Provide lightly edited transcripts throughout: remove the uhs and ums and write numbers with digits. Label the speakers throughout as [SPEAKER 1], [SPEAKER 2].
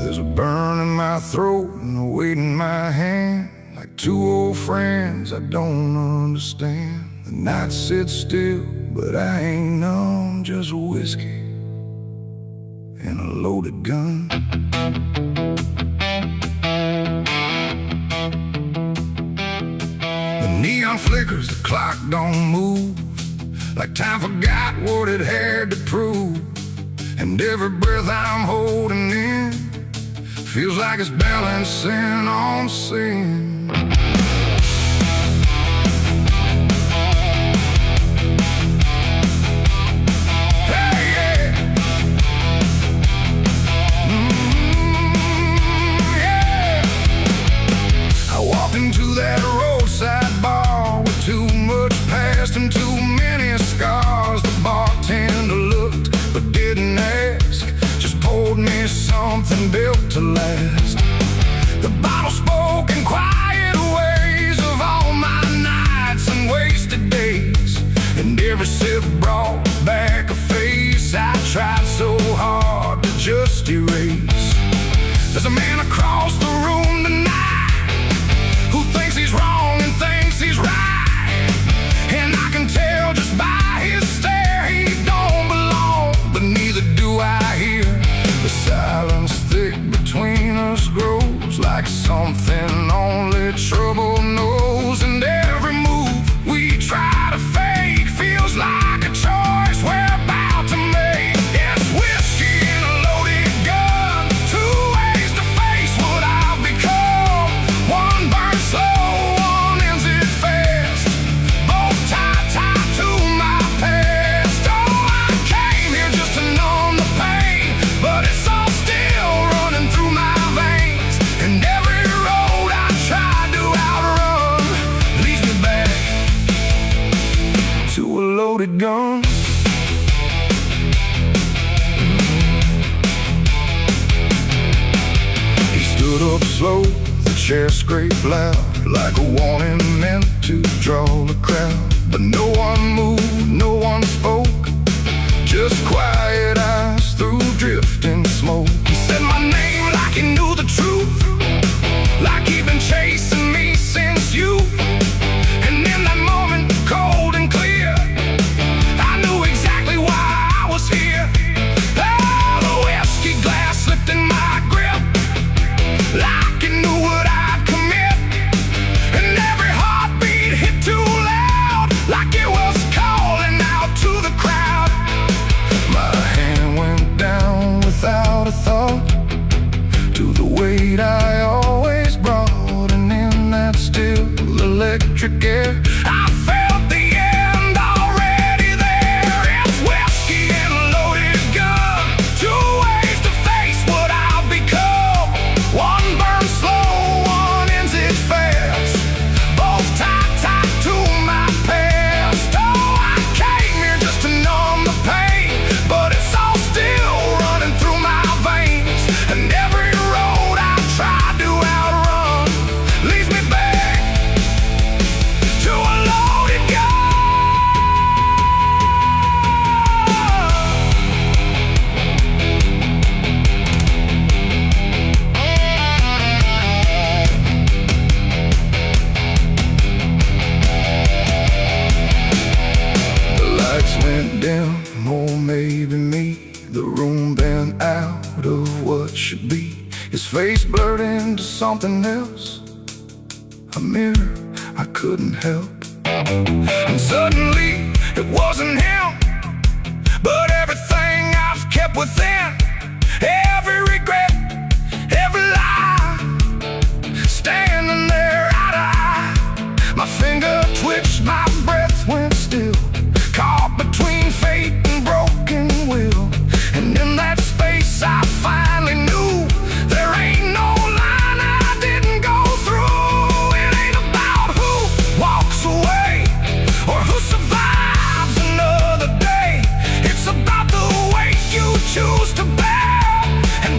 [SPEAKER 1] There's a burn in my throat and a weight in my hand, like two old friends I don't understand. The night sits still, but I ain't numb, just whiskey and a loaded gun. The neon flickers, the clock don't move, like time forgot what it had to prove. And every breath I'm holding in feels like it's balancing on sin. Hey, yeah. Yeah. I walked into that roadside bar with too much past and too many scars. The bartender looked but didn't ask, just poured me something built to last. The bottle spoke in quiet ways of all my nights and wasted days, and every sip brought back a face I tried so hard to just erase. There's a man across the room tonight who thinks he's wrong and thinks he's right, and I can tell just by his stare he don't belong, but neither do I here. The silence thick between us grows like something only trouble knows, and every move we try to fake feels like a choice we're about to make. It's whiskey and a loaded gun, two ways to face what I've become. One burns slow, one ends it fast, both tied to my past. Oh, I came here just to numb the pain, but it's all still running through my veins, and every road I tried to outrun leads me back to a loaded gun. He stood up slow, the chair scraped loud, like a warning meant to draw the crowd. But no one moved, no one spoke, just quiet eyes through drifting smoke. He said my name like he knew the truth, like he'd been chasing me since youth. And in that moment, cold and clear, I knew exactly why I was here. Oh, the whiskey glass slipped in my grip, like it knew what I'd commit, and every heartbeat hit too loud, like it was calling out to the crowd. My hand went down without a thought to the weight I always brought, and in that still electric air I felt the end already there. It's whiskey and a loaded gun, two ways to face what I've become. One burns slow, one ends it fast, both tied to my past. Oh, I came here just to numb the pain, but it's all still running through my veins, and every road I tried to outrun leads me back to a loaded gun. The lights went dim, or maybe me, the room bent out of what should be. His face blurred into something else, a mirror I couldn't help. And suddenly it wasn't him, but everything I've kept within, every regret, every lie, standing there eye to eye. My finger twitched, my breath went still, caught between fate and broken will. And in that space I finally knew there ain't no line I didn't go through. It ain't about who walks away or who survives another day. It's about the weight you choose to bear and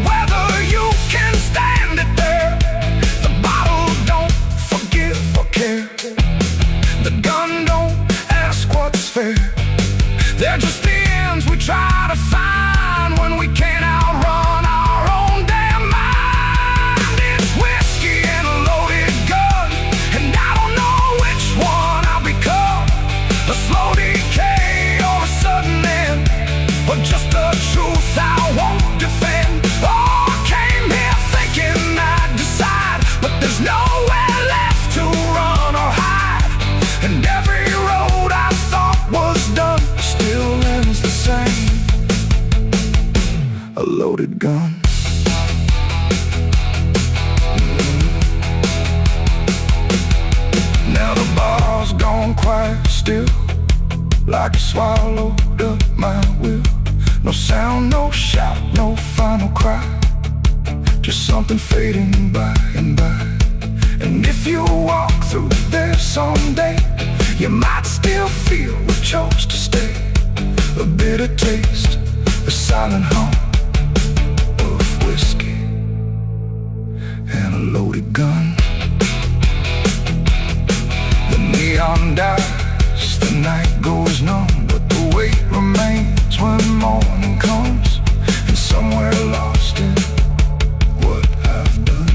[SPEAKER 1] There's nowhere left to run or hide, and every road I thought was done still ends the same. A loaded gun. Now the bar's gone quiet still, like you swallowed up my will. No sound, no shout, no final cry, just something fading by and by. And if you walk through there someday, you might still feel we chose to stay. A bitter taste, a silent hum of whiskey and a loaded gun. The neon dies, the night goes numb, but the weight remains when morning comes. And somewhere lost in what I've done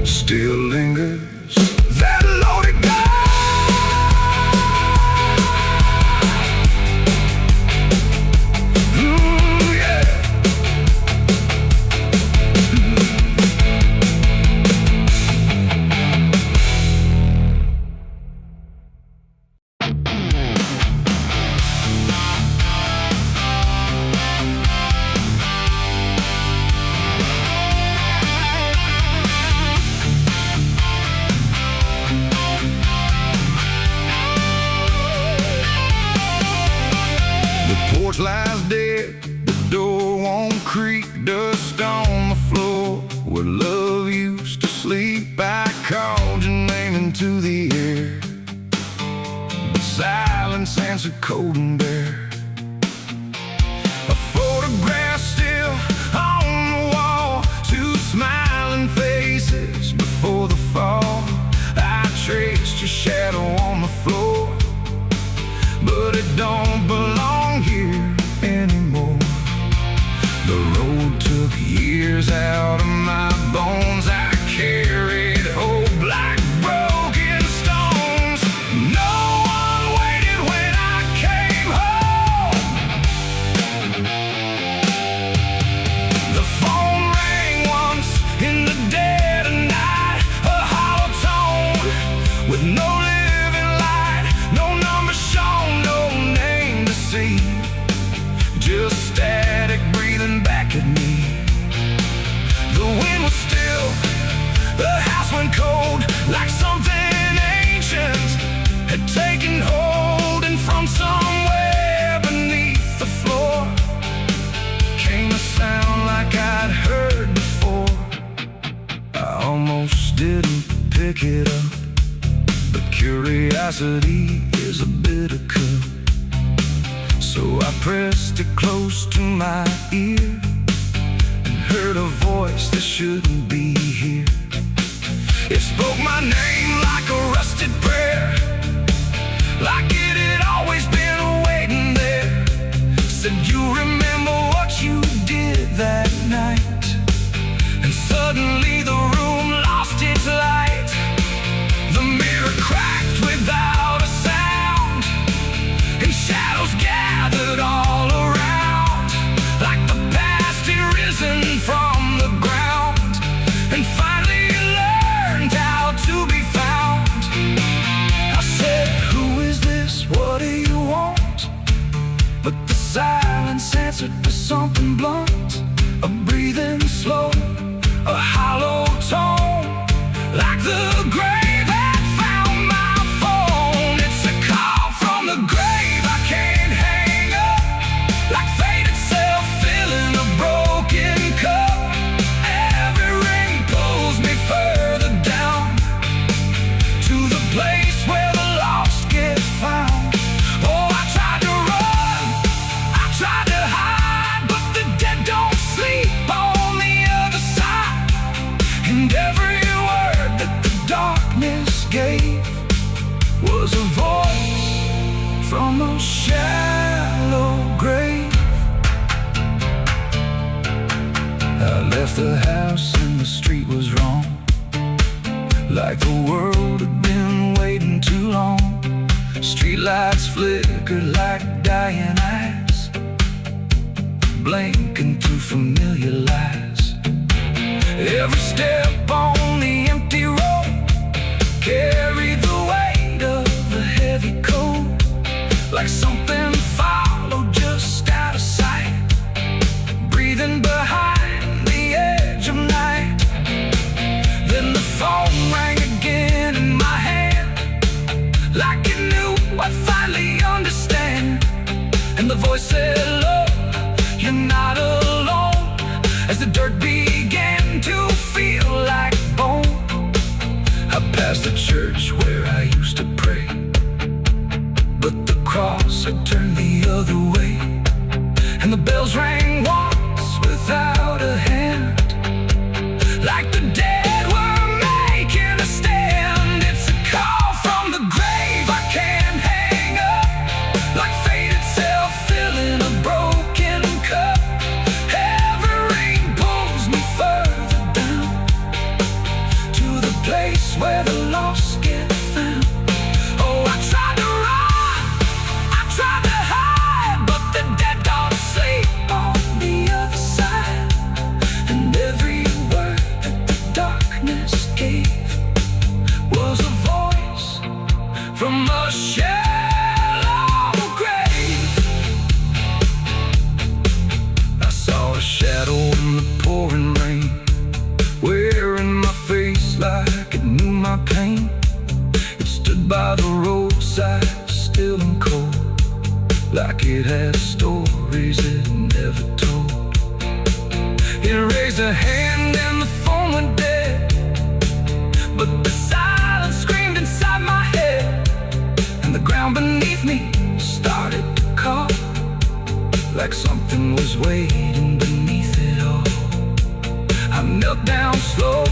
[SPEAKER 1] still lingers that loaded gun. Porch lies dead, the door won't creak, dust on the floor where love used to sleep. I called your name into the air, but silence answered cold and bare. A photograph still on the wall, two smiling faces before the fall. I traced your shadow on the floor, but it don't belong here anymore. The road took years out of my bones. I carried hope like broken stones. No one waited when I came home. The phone rang once in the dead of night, a hollow tone with no living light, no number shown, no name to see, just static breathing back at me. The wind was still, the house went cold, like something ancient had taken hold. And from somewhere beneath the floor came a sound like I'd heard before. I almost didn't pick it up, but curiosity is a bitter cup. So I pressed it close to my ear and heard a voice that shouldn't be here. It spoke my name like a rusted prayer, like it had always been waiting there. Said, you remember what you did that night? And suddenly the room lost its light. The mirror cracked without a sound, and shadows gathered all around, like the past had risen from the ground and finally learned how to be found. I said, who is this? What do you want? But the silence answered with something blunt, a breathing slow, a hollow tone, like the grave had found my phone. It's a call from the grave I can't hang up, like fate itself filling a broken cup. Every ring pulls me further down to the place where the lost get found. Oh, I tried to run, I tried to hide, but the dead don't sleep on the other side. And every word that the darkness gave was a voice from a shallow grave. I left the house and the street was wrong, like the world had been waiting too long. Streetlights flickered like dying eyes, blinking through familiar lies. said, "Look, you're not alone." As the dirt began to feel like bone, I passed the church where I used to pray, but the cross had turned the other way, and the bells rang once without a hand, like the dead were making a stand. It's a call from the grave I can't hang up, like fate itself filling a broken cup. Every ring pulls me further down, to the place where the lost get found. Oh, I tried to run, I tried to hide, but the dead don't sleep on the other side. And every word that the darkness gave was a voice from a shallow grave. I saw a shadow in the pouring rain, wearing my face like it knew my pain. It stood by the roadside, still and cold, like it had stories it never told. It raised a hand and the phone went dead, but the silence screamed inside my head, and the ground beneath me started to call, like something was waiting beneath it all. I knelt down slow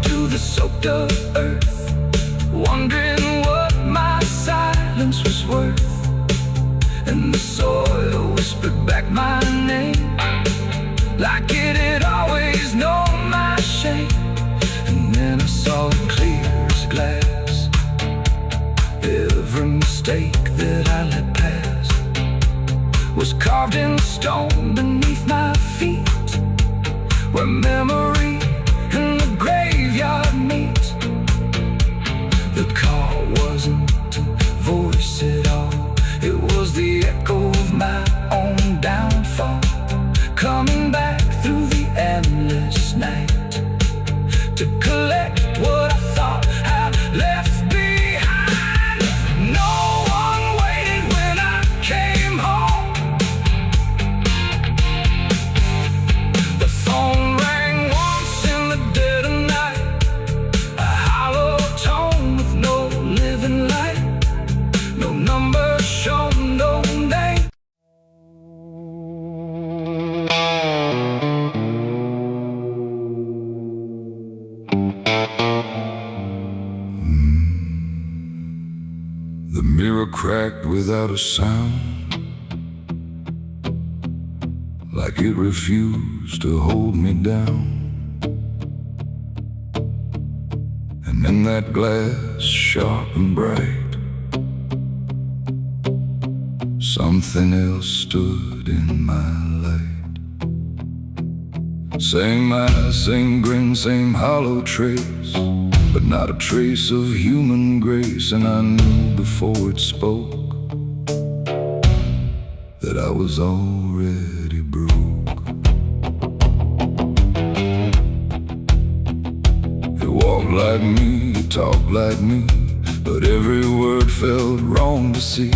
[SPEAKER 1] to the soaked up earth, wondering what my silence was worth. And the soil whispered back my name, like it had always known my shame. And then I saw it clear as glass, every mistake that I let pass was carved in stone beneath my feet, where memory and the graveyard meet. The call wasn't a voice at all, it was the echo of my own downfall, coming back through the endless night, to collect what I thought I'd left behind. No one waited when I came home. The phone rang once in the dead of night, a hollow tone with no living light, no number shown, no name. The mirror cracked without a sound, like it refused to hold me down. And in that glass, sharp and bright, something else stood in my light. Same eyes, same grin, same hollow trace, but not a trace of human grace. And I knew before it spoke that I was already broke. It walked like me, it talked like me, but every word felt wrong to see,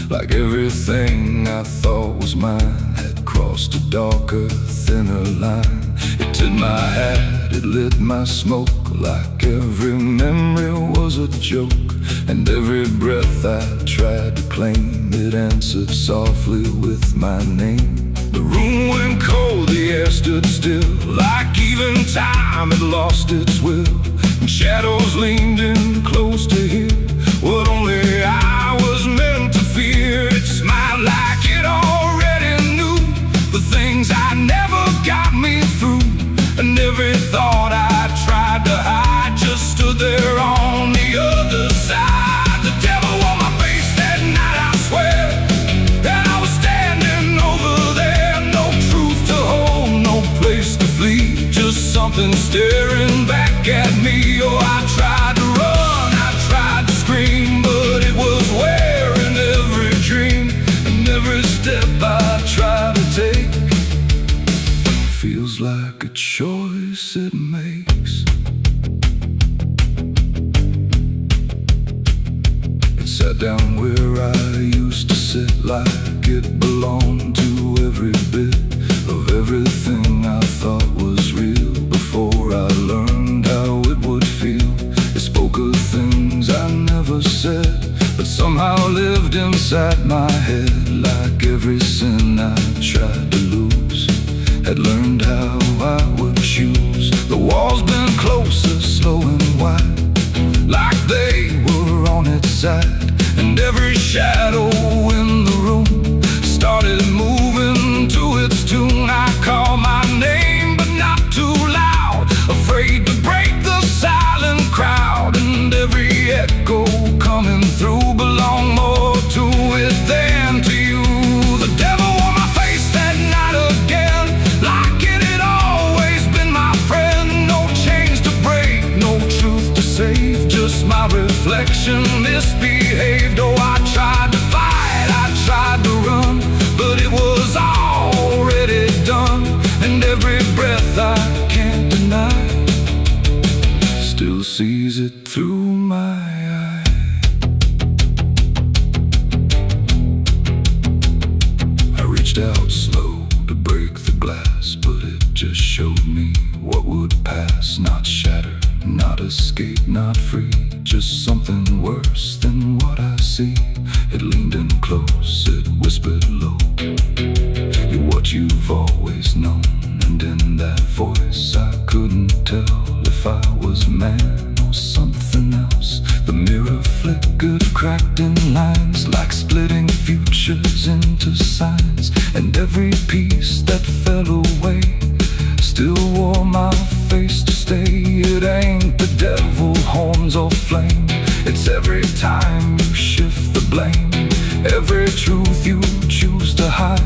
[SPEAKER 1] like everything I thought was mine had crossed a darker, thinner line. It tipped my hat, it lit my smoke, like every memory was a joke. And every breath I tried to claim, it answered softly with my name. The room went cold, the air stood still, like even time had lost its will. And shadows leaned in close to hear what only I was meant to fear. It smiled like it already knew the things I never got me through. And every thought I tried to hide just stood there on the other side. The devil on my face that night, I swear, that I was standing over there. No truth to hold, no place to flee, just something staring back at me. Oh, I tried to run, I tried to scream, but it was wearing every dream. And every step I try to take feels like a choice it makes. It sat down where I used to sit, like it belonged to every bit of everything I thought was real. Before I learned how it would feel, it spoke of things I never said, but somehow lived inside my head. Like every sin I tried to lose, had learned how I would choose. The walls been closer, slow and wide, like they were on its side. And every shadow in the room started moving to its tune. I call my name, but not too loud, afraid to break the silent crowd. And every echo coming through belonged more to it than to you. The devil on my face that night again, like it had always been my friend. No chains to break, no truth to save, just my reflection misbehaved. Oh, I tried to fight, I tried to run, but it was already done. And every breath I can't deny still sees it through my eye. I reached out slow to break the glass, but it just showed me what would pass. Not shatter, not escape, not free, just something worse than what I see. It leaned in close, it whispered low, you're what you've always known. And in that voice I couldn't tell if I was man or something else. The mirror flickered, cracked in lines, like splitting futures into signs. And every piece that fell away still wore my face to stay. It ain't the devil, horns or flame, it's every time you shift the blame. Every truth you choose to hide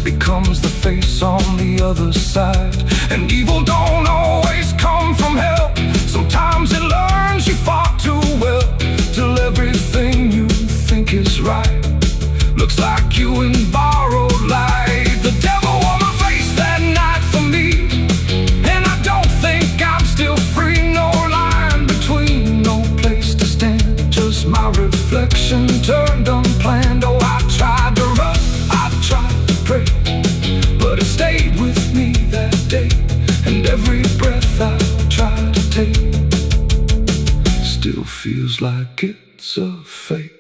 [SPEAKER 1] becomes the face on the other side. And evil don't always come from hell, sometimes it learns you fought too well, till everything you think is right looks like you in borrowed light. The devil on my face that night for me, and I don't think I'm still free. No line between, no place to stand, just my reflection turned unplanned. Oh, I tried to run, I tried to pray, but it stayed with me that day. And every breath I try to take still feels like it's a fake.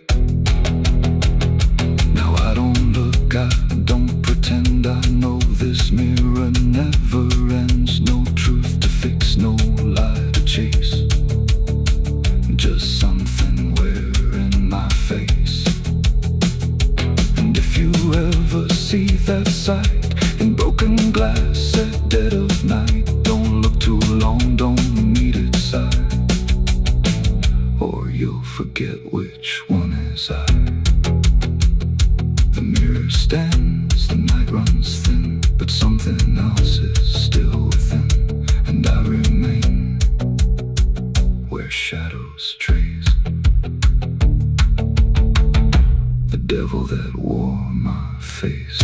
[SPEAKER 1] Now I don't look, I don't pretend, I know this mirror never ends. No truth to fix, no lie to chase, just something wearing my face. And if you ever see that sight in broken glass at dead of night, don't look too long, don't meet its side, or you'll forget which one is I. The mirror stands, the night runs thin, but something else is still within. And I remain where shadows trace the devil that wore my face.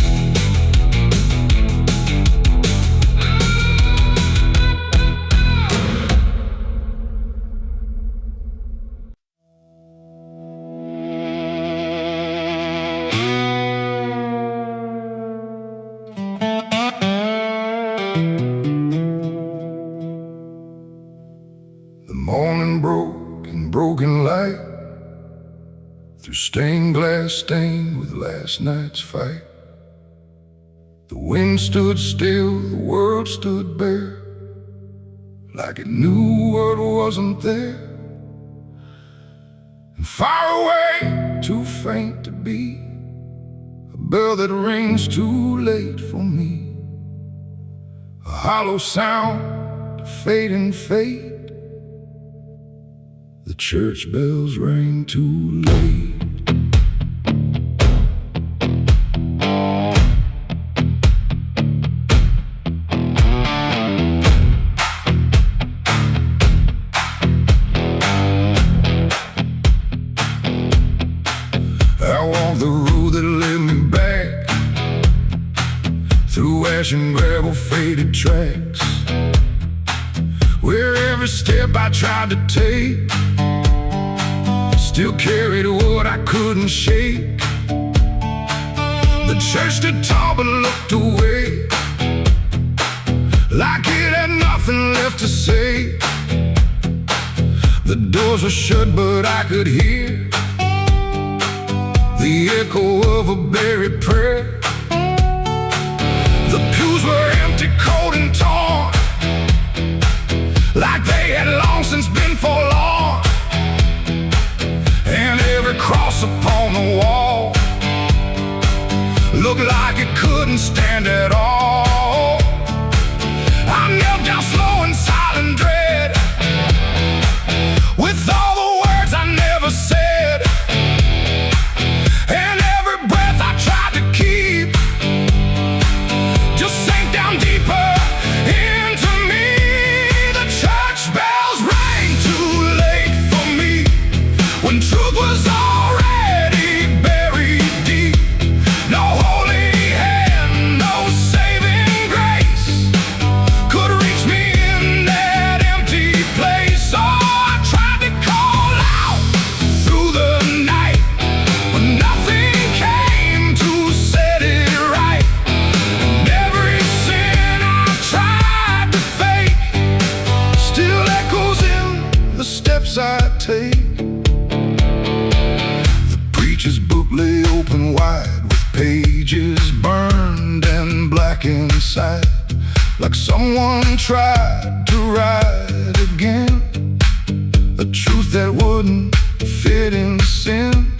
[SPEAKER 1] The morning broke in broken light, through stained glass stained with last night's fight. The wind stood still, the world stood bare, like it knew what wasn't there. And far away, too faint to be, a bell that rings too late for me. A hollow sound, a fading fate, the church bells rang too late. I walked the road that led me back, through ash and gravel, faded tracks, where every step I tried to take still carried what I couldn't shake. The church stood tall but looked away, like it had nothing left to say. The doors were shut but I could hear the echo of a buried prayer. The pews were empty, cold and torn, like they had long since been forlorn. And every cross upon the wall looked like it couldn't stand at all. I knelt down slow in silent dread, with all the words I never said. And every breath I tried to keep just sank down deeper into me. The church bells rang too late for me, when truth was already buried deep. No holy hand, no saving grace could reach me in that empty place. Oh, I tried to call out through the night, but nothing came to set it right. And every sin I tried to fake still echoes in the steps I take. The preacher's book lay open wide, with pages burned and black inside, like someone tried to write again a truth that wouldn't fit in sin.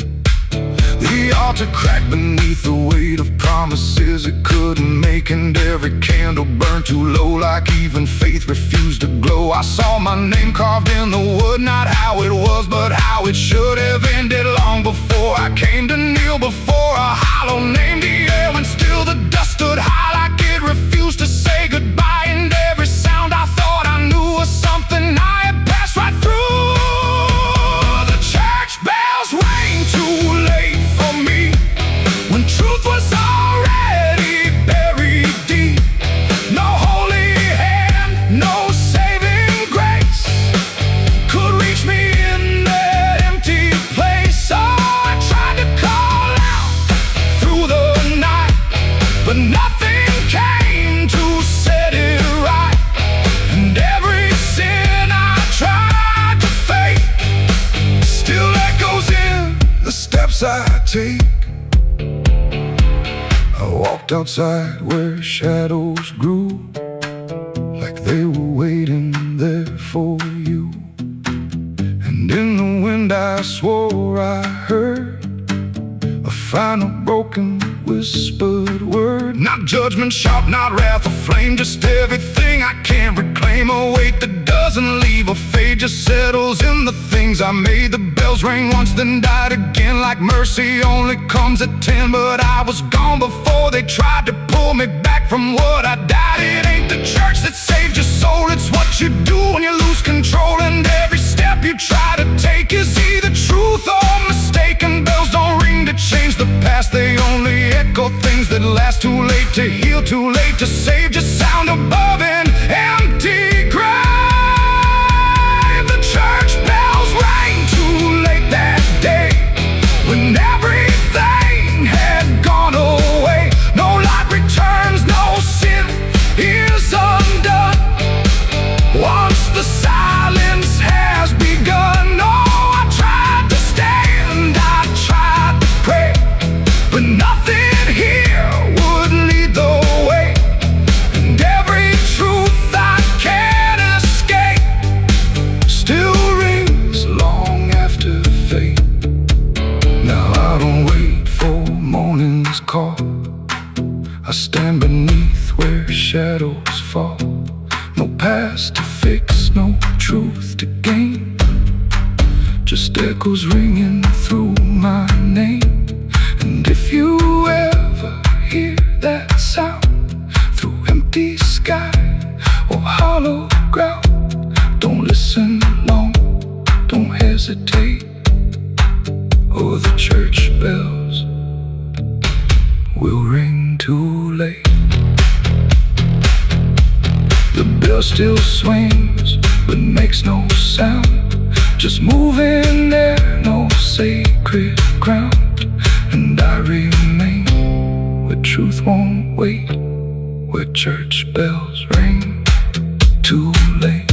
[SPEAKER 1] The altar cracked beneath the weight of promises it couldn't make, and every candle burned too low, like even faith refused to glow. I saw my name carved in the wood, not how it was, but how it should have ended long before I came to kneel before a hollow name. The air and still the dust stood high, like it refused to say goodbye. And every sound I thought I knew was something I had passed right through. The church bells rang too late for me, when truth was already buried deep. No holy hand, no saving grace could reach me in that empty place. Oh, I tried to call out through the night, but nothing came to set it right. And every sin I tried to fake still echoes in the steps I take. I walked outside where shadows grew, like they were waiting there for you. And in the wind I swore I heard a final broken whispered word. Not judgment sharp, not wrath or flame, just everything I can't reclaim. A weight that doesn't leave a fade, just settles in the things I made. The bells rang once then died again, like mercy only comes at 10. But I was gone before they tried to pull me back from what I died. It ain't the church that saved your soul, it's what you do when you lose control. And every step you try to take is either truth or mistake. And bells don't ring to change the past, they only echo things that last. Too late to heal, too late to save, just sound above an empty grave. The church bells rang too late that day, when everything had gone away. No light returns, no sin is undone once the silence has begun. Oh, I tried to stand, I tried to pray, but nothing here would lead the way. And every truth I can't escape still rings long after fate. Now I don't wait for morning's call, I stand beneath where shadows fall. No past to fix, no truth to gain, just echoes ringing through my name. And if you ever hear that sound through empty sky or hollow ground, don't listen long, don't hesitate, or the church bells will ring too late. The bell still swings but makes no sound, just moving there, no sacred ground. And I remain where truth won't wait, where church bells ring too late.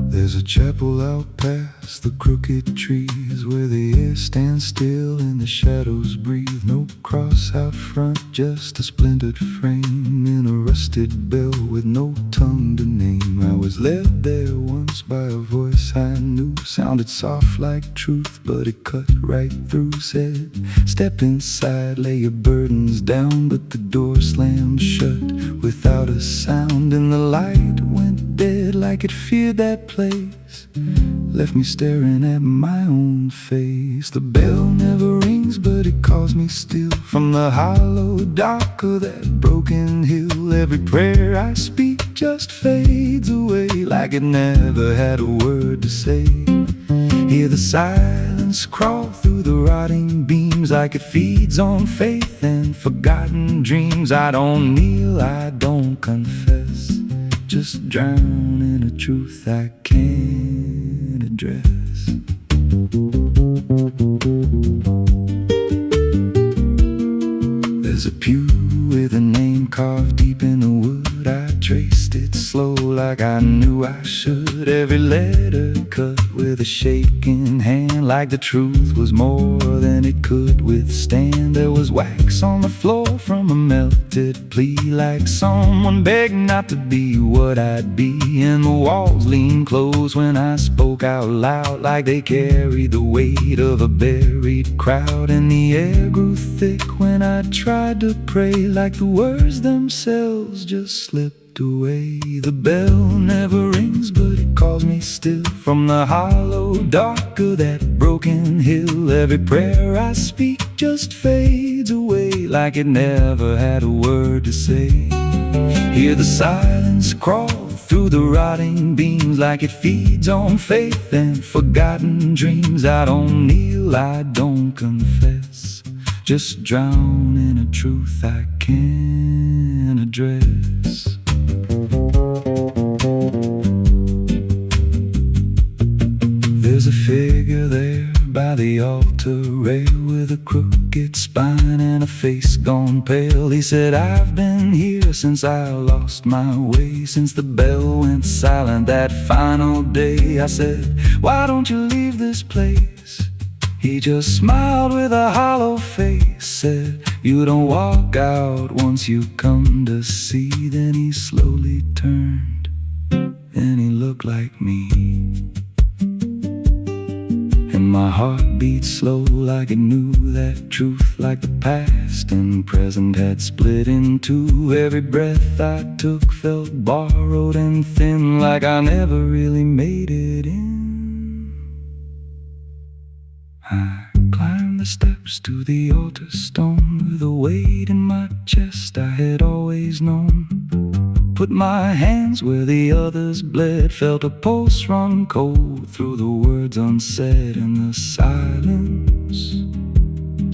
[SPEAKER 1] There's a chapel out past the crooked trees, where the air stands still and the shadows breathe. No cross out front, just a splintered frame in a rusted bell with no tongue to name. I was led there once by a voice I knew, sounded soft like truth, but it cut right through. Said, step inside, lay your burdens down, but the door slammed shut without a sound, and the light went dead like it feared that place, left me staring at my own face. The bell never rings, but it calls me still from the hollow dark of that broken hill. Every prayer I speak just fades away like it never had a word to say. Hear the silence crawl through the rotting beams like it feeds on faith and forgotten dreams. I don't kneel, I don't confess, just drown in a truth I can't address. There's a pew with a name carved deep in the wood. I traced it slow like I knew I should. Every letter cut with a shaking hand, like the truth was more than it could withstand. There was wax on the floor from a melted plea, like someone begged not to be what I'd be. And the walls leaned close when I spoke out loud, like they carried the weight of a buried crowd. And the air grew thick when I tried to pray, like the words themselves just slipped away. The bell never rings, but it calls me still from the hollow dark of that broken hill. Every prayer I speak just fades away like it never had a word to say. Hear the silence crawl through the rotting beams like it feeds on faith and forgotten dreams. I don't kneel, I don't confess, just drown in a truth I can't address. There's a figure there by the altar rail with a crooked spine and a face gone pale. He said, I've been here since I lost my way, since the bell went silent that final day. I said, why don't you leave this place? He just smiled with a hollow face, said, you don't walk out once you come to see. Then he slowly turned and he looked like me, and my heart beat slow like it knew that truth, like the past and present had split in two. Every breath I took felt borrowed and thin, like I never really made it in. I climbed the steps to the altar stone with a weight in my chest I had always known. Put my hands where the others bled, felt a pulse run cold through the words unsaid, and the silence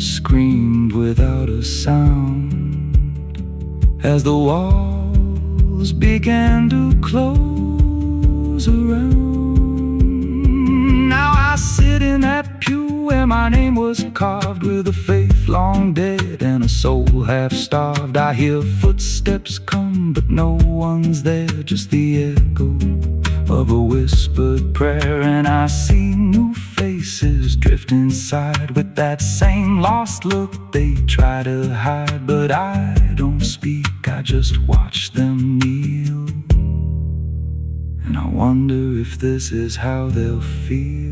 [SPEAKER 1] screamed without a sound as the walls began to close around. Now I sit in that pew where my name was carved, with a faith long dead and a soul half starved. I hear footsteps come, but no one's there, just the echo of a whispered prayer. And I see new faces drift inside with that same lost look they try to hide. But I don't speak, I just watch them kneel, and I wonder if this is how they'll feel.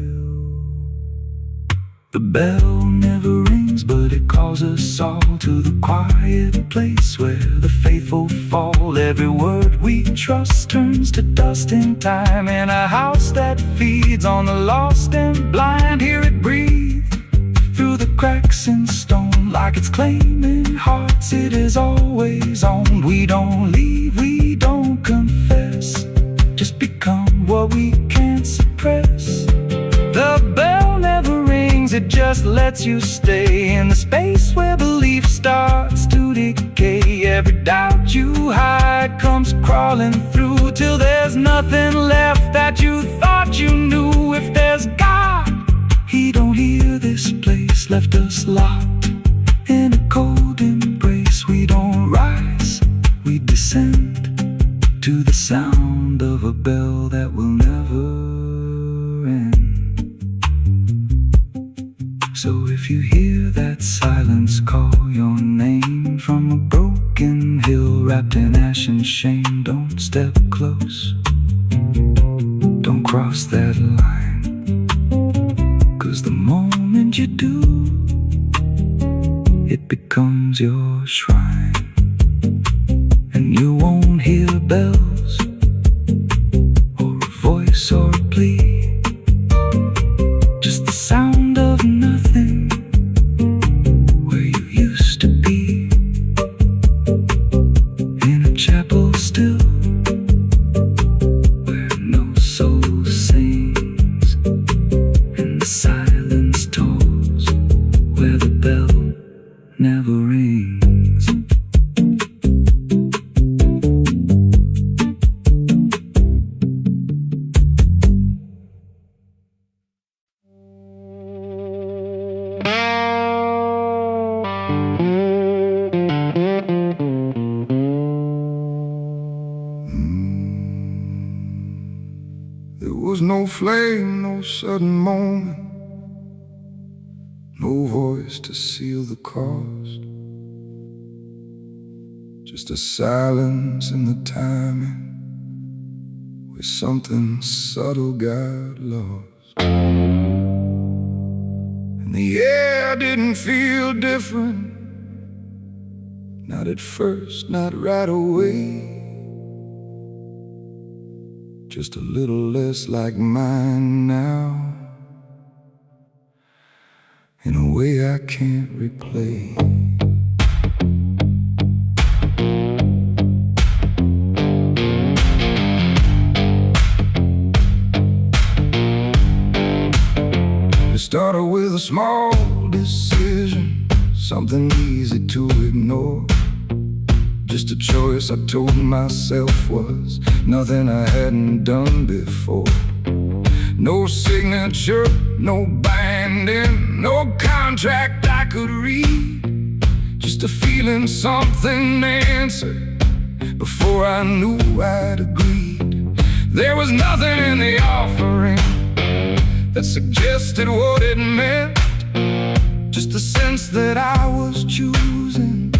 [SPEAKER 1] The bell never rings, but it calls us all to the quiet place where the faithful fall. Every word we trust turns to dust in time, in a house that feeds on the lost and blind. Hear it breathe through the cracks in stone on, like it's claiming hearts. It is always on. We don't leave, we don't confess, just become what we can't suppress. The bell never rings, it just lets you stay in the space where belief starts to decay. Every doubt you hide comes crawling through, till there's nothing left that you thought you knew. If there's God, He don't hear this place, left us locked in a cold embrace. We don't rise, we descend to the sound of a bell that will never end. So if you hear that silence call your name from a broken hill wrapped in ash and shame, don't step close, don't cross that line, 'cause the moment you do, it becomes your shrine. And you won't hear bells or a voice or a plea, just the sound of nothing where you used to be, in a chapel still where no soul sings, and the silence tolls where the bell never rings. There was no flame, no sudden moment, no voice to seal the cost, just a silence in the timing where something subtle got lost. And the air didn't feel different, not at first, not right away, just a little less like mine now, in a way I can't replay. It started with a small decision, something easy to ignore, just a choice I told myself was nothing I hadn't done before. No signature, no binding, no contract I could read, just a feeling something answered before I knew I'd agreed. There was nothing in the offering that suggested what it meant, just the sense that I was choosing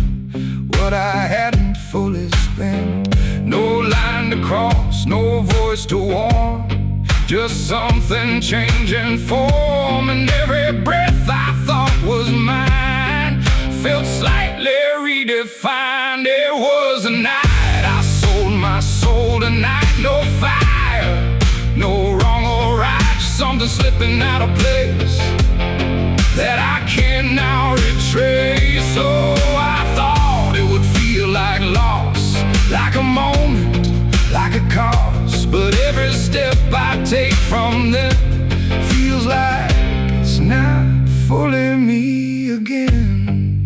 [SPEAKER 1] what I hadn't fully spent. No line to cross, no voice to warn, just something changing form. And every breath I thought was mine felt slightly redefined. It was a night I sold my soul tonight. No fire, no wrong or right, just something slipping out of place that I can now retrace. So I thought it would feel like loss, like a moment, like a cause. But every step I take from them feels like it's not fully me again.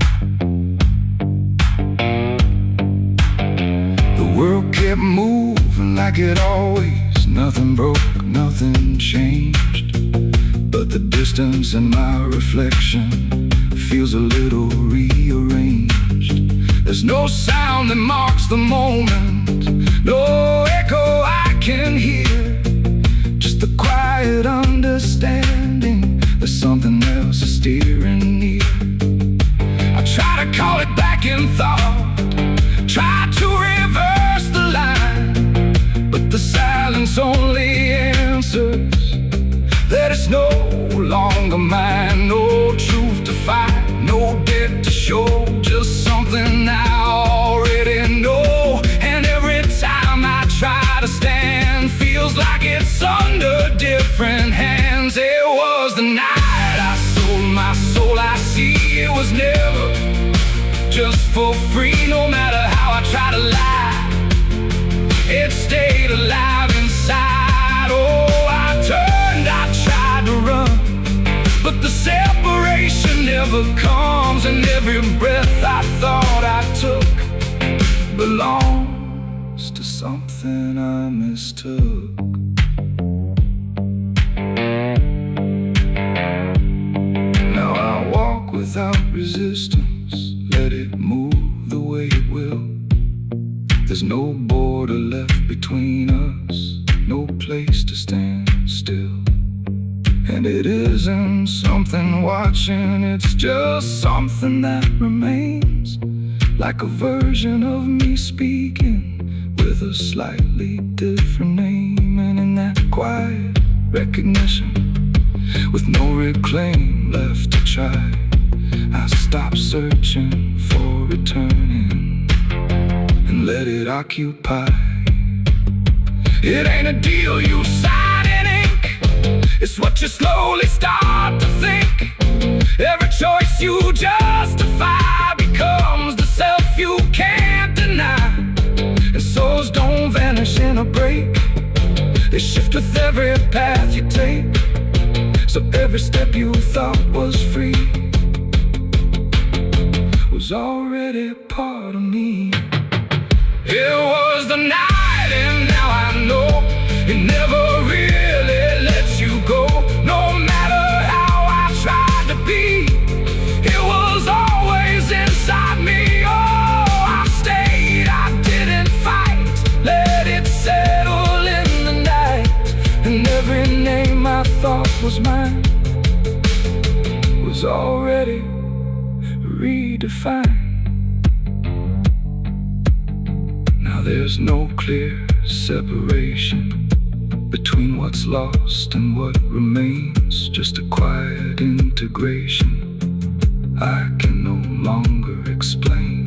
[SPEAKER 1] The world kept moving like it always, nothing broke, nothing changed, but the distance in my reflection feels a little rearranged. There's no sound that marks the moment, no echo I can hear, just a quiet understanding there's something else steering near. I try to call it back in thought, try to reverse the line, but the silence only answers that it's no longer mine. No truth to fight, no debt to show, just something I already know. And every time I try to stand, feels like it's under different hands. It was the night I sold my soul. I see it was never just for free. No matter how I try to lie, it stayed alive inside. Oh, I turned, I tried to run, but the separation never comes. And every breath I thought I took belongs to something I mistook. Now I walk without resistance, let it move the way it will. There's no border left between us, no place to stand still. And it isn't something watching, it's just something that remains, like a version of me speaking with a slightly different name. And in that quiet recognition, with no reclaim left to try, I stop searching for returning and let it occupy. It ain't a deal you sign in ink, it's what you slowly start to think. Every choice you justify becomes the self you can't deny. And souls don't vanish in a break, they shift with every path you take. So every step you thought was free was already part of me. It was the night, and now I know it never really lets you go. No matter how I tried to be, it was always inside me. Oh, I stayed, I didn't fight, let it settle in the night. And every name I thought was mine was already redefined. Now there's no clear separation between what's lost and what remains, just a quiet integration I can no longer explain.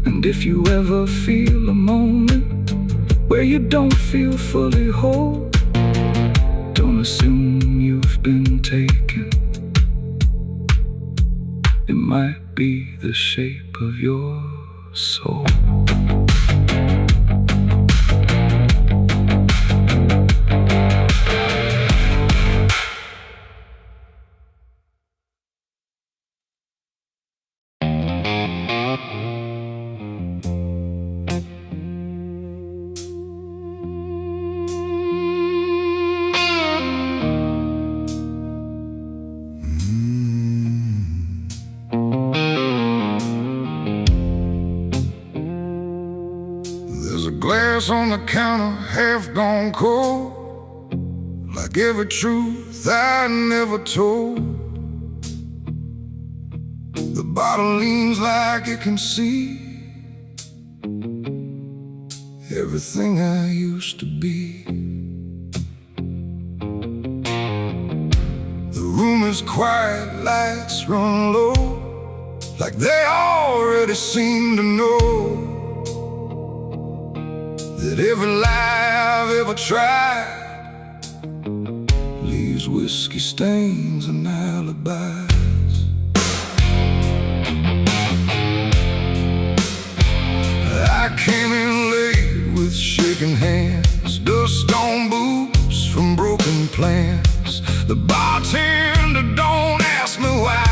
[SPEAKER 1] And if you ever feel a moment where you don't feel fully whole, don't assume you've been taken. It might be the shape of your soul. Glass on the counter, half gone cold, like every truth I never told. The bottle leans like it can see everything I used to be. The room is quiet, lights run low, like they already seem to know that every lie I've ever tried leaves whiskey stains and alibis. I came in late with shaking hands, dust on boots from broken plans. The bartender don't ask me why,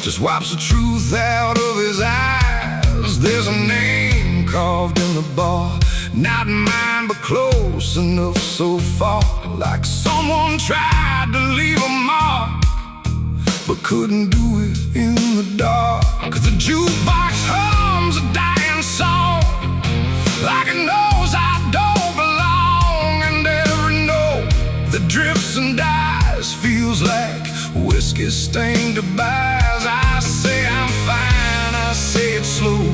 [SPEAKER 1] just wipes the truth out of his eyes. There's a name carved in the bar, not mine, but close enough so far, like someone tried to leave a mark, but couldn't do it in the dark. The jukebox hums a dying song, like it knows I don't belong. And every note that drifts and dies feels like whiskey stained goodbyes. I say I'm fine, I say it slow,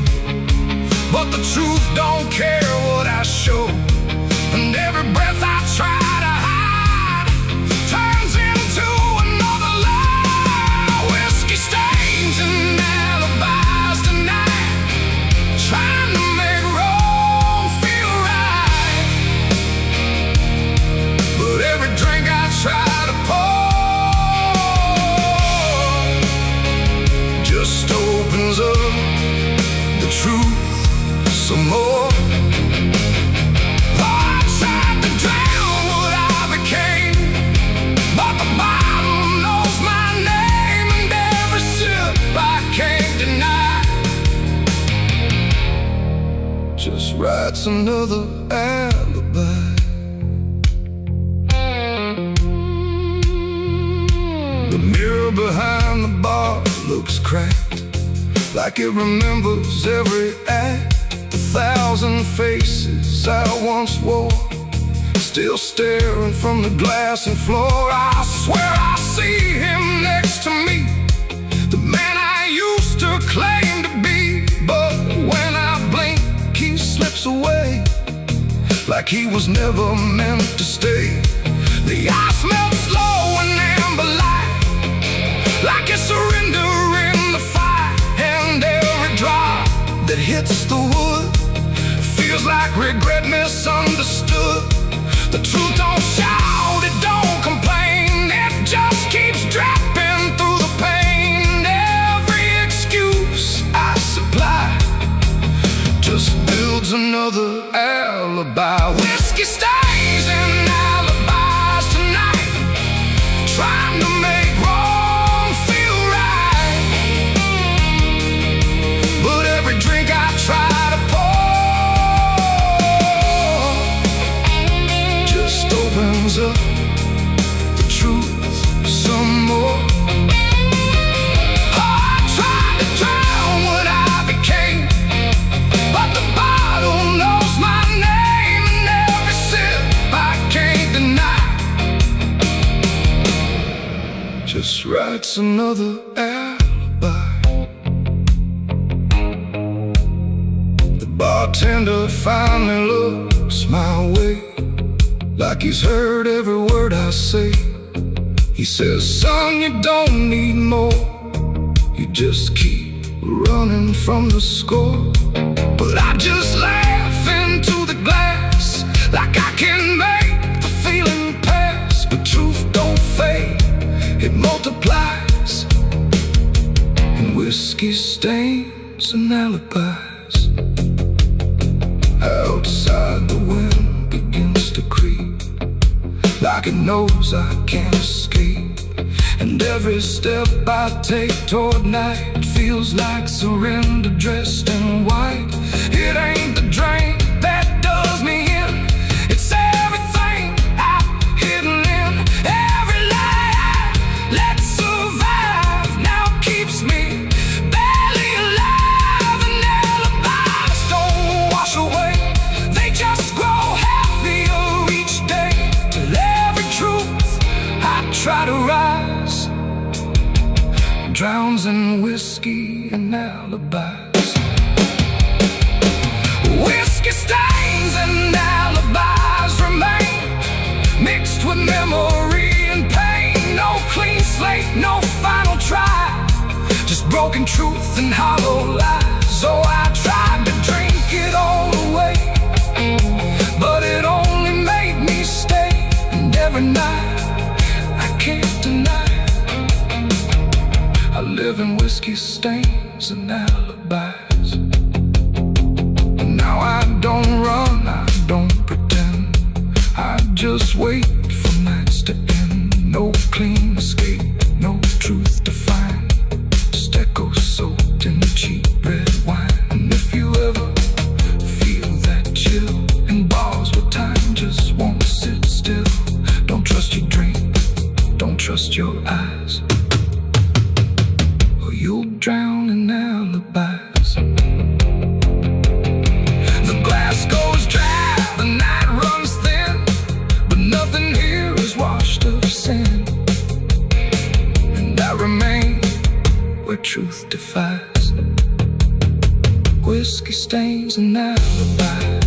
[SPEAKER 1] but the truth don't care what I show. And every breath I try to hide turns into another lie. Whiskey stains and alibis tonight, trying to make wrong feel right. But every drink I try to pour some more. I tried to drown what I became, but the bottle knows my name, and every sip I can't deny just writes another alibi. The mirror behind the bar looks cracked, like it remembers every act. 1,000 faces I once wore, still staring from the glass and floor. I swear I see him next to me, the man I used to claim to be. But when I blink, he slips away, like he was never meant to stay. The ice melts slow and amber light, like a surrender in the fire. And every drop that hits the wood feels like regret misunderstood. The truth don't shout, it don't complain, it just keeps dropping through the pain. Every excuse I supply just builds another alibi. Whiskey stains and alibis tonight, trying to make wrong feel right. But every drink I try to pour just opens up the truth some more. I tried to drown what I became, but the bottle knows my name, and every sip I can't deny just writes another alibi. The bartender finally looks my way, like he's heard every word I say. He says, son, you don't need more, you just keep running from the score. But I just laugh into the glass, like I can make the feeling pass. But truth don't fade, it multiplies, and whiskey stains and alibis. Outside the wind begins to creep, like it knows I can't escape. And every step I take toward night feels like surrender dressed in white. It ain't the drink that does me in, it's everything I've hidden in. Every lie I let survive now keeps me barely alive. And alibis don't wash away, they just grow heavier each day, till every truth I try to rise drowns in whiskey and alibis. Whiskey stains and alibis remain, mixed with memory and pain. No clean slate, no final try, just broken truth and hollow lies. So I tried to drink it all away, but it only made me stay. And every night I can't deny I live in whiskey stains and alibis. And now I don't run, I don't pretend, I just wait for nights to end. No clean escape, no truth to find, just echoes soaked in cheap red wine. And if you ever feel that chill in bars where time just won't sit still, don't trust your drink, don't trust your eyes, you'll drown in alibis. The glass goes dry, the night runs thin, but nothing here is washed of sin. And I remain where truth defies, whiskey stains and alibis.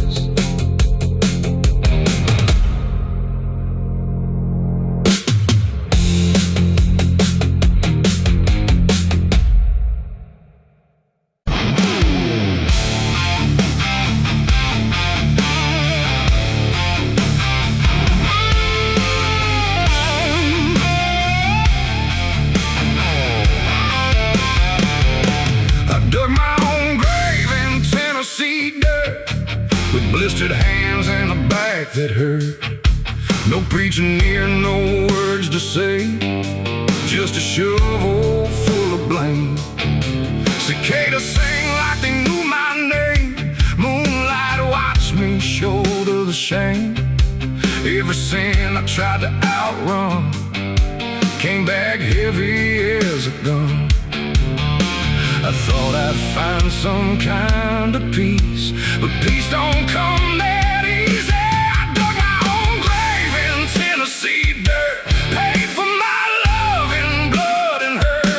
[SPEAKER 1] Dug my own grave in Tennessee dirt, that hurt. No preaching near, no words to say, just a shovel full of blame. Cicadas sing like they knew my name. Moonlight watched me shoulder the shame. Every sin I tried to outrun came back heavy as a gun. I thought I'd find some kind of peace, but peace don't come that easy. I dug my own grave in Tennessee dirt, paid for my love in blood and hurt.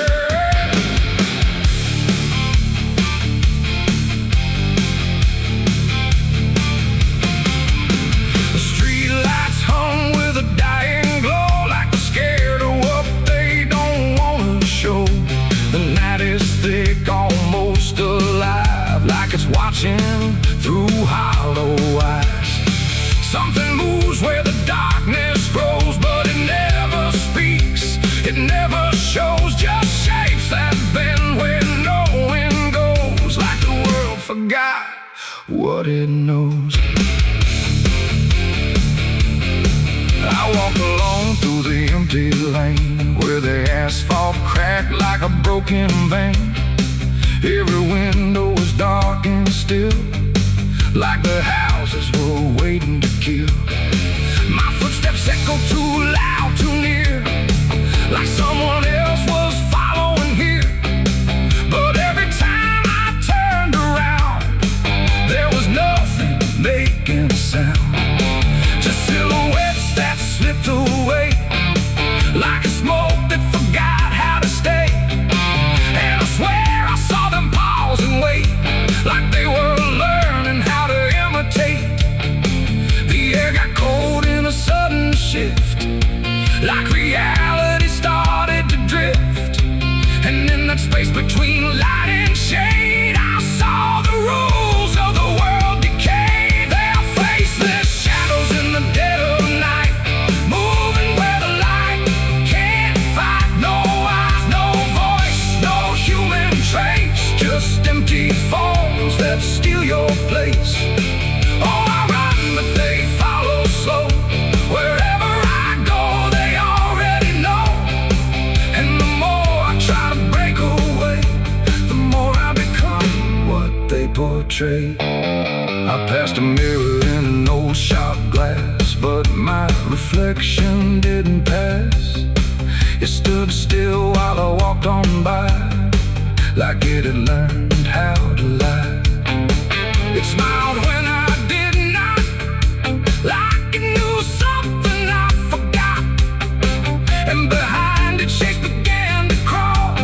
[SPEAKER 1] The street lights hung with a dying glow, like they're scared of what they don't want to show. The night is thick, almost alive, like it's watching through hollow eyes. Something moves where the darkness grows, but it never speaks, it never shows, just shapes that bend where no wind goes, like the world forgot what it knows. I walk alone through the empty lane, where the asphalt cracked like a broken vein. Every window was dark and still, like the houses were waiting to kill. My footsteps echo too loud, too near, like someone else was following here. But every time I turned around, there was nothing making a sound, just silhouettes that slipped away, like a smoke that forgot how to stay. And I swear I saw them pause and wait, like they were learning how to imitate. The air got cold in a sudden shift, like reality started to drift. And in that space between light and shade, I saw the rules of the world decay. Their faceless shadows in the dead of night, moving where the light can't fight. No eyes, no voice, no human trace, just empty forms that steal your place. Oh, I run, but they follow slow. Wherever I go, they already know. And the more I try to break away, the more I become what they portray. I passed a mirror in an old shot glass, but my reflection didn't pass. It stood still while I walked on by, like it had learned how to lie. It smiled when I did not, like it knew something I forgot. And behind it, shapes began to crawl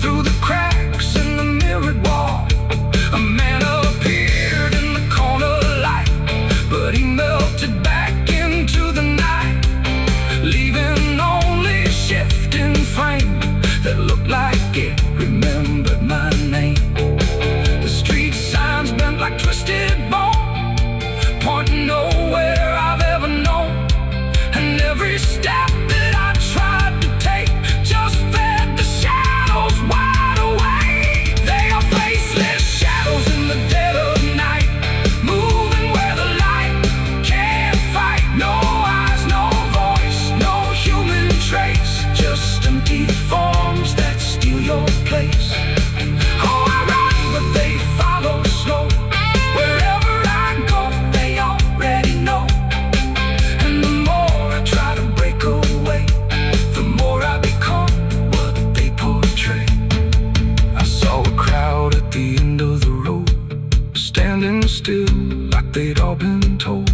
[SPEAKER 1] through the cracks in the mirrored wall. A man appeared in the corner light, but he melted back into the night, leaving only a shifting frame that looked like it remembered my name. The street signs bent like twisted bone, pointing nowhere I've ever known. And every step that I tried to take just fed the shadows wide awake. They are faceless shadows in the dead of night, moving where the light can't fight. No eyes, no voice, no human trace, just empty forms that steal your place. Oh, I run, but they follow slow. Wherever I go, they already know. And the more I try to break away, the more I become what they portray. I saw a crowd at the end of the road, standing still like they'd all been told.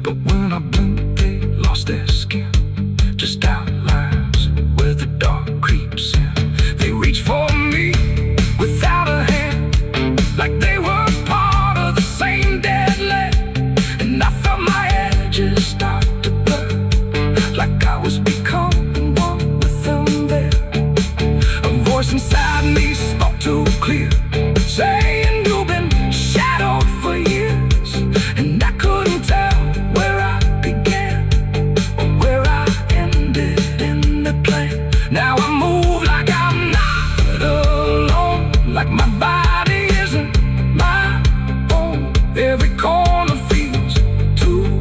[SPEAKER 1] But when I blinked, they lost their skin, just outlines where the dark creeps in. They reach for me without a hand, like they were part of the same deadly. And I felt my edges start to blur, like I was becoming one with them there. A voice inside me spoke too clear, saying you've been shadowed for years. And I couldn't tell where I began or where I ended in the plan. Now I move like I'm not alone, like my body isn't my own. Every corner feels too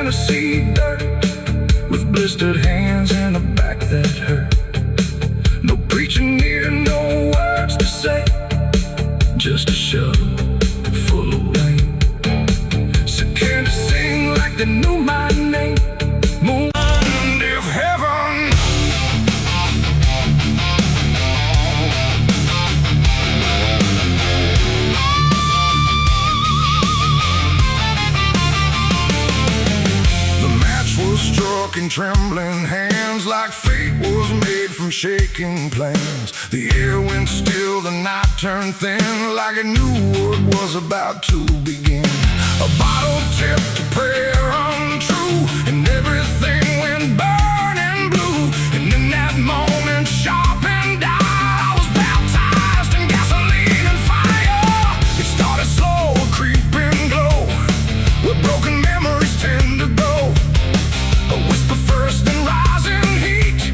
[SPEAKER 1] Tennessee dirt, with blistered hands and a back that hurt. No preaching here, no words to say, just a shovel full of rain. So can't sing like they knew my name. Moon of heaven. The match was struck in trembling hands, like fate was made from shaking plans. The air went still, the night turned thin, like it knew what was about to begin. A bottle tipped, a prayer untrue, and everything went burning blue. And in that moment, sharp and dire, I was baptized in gasoline and fire. It started slow, a creeping glow, where broken memories tend to go. A whisper first, then rising heat,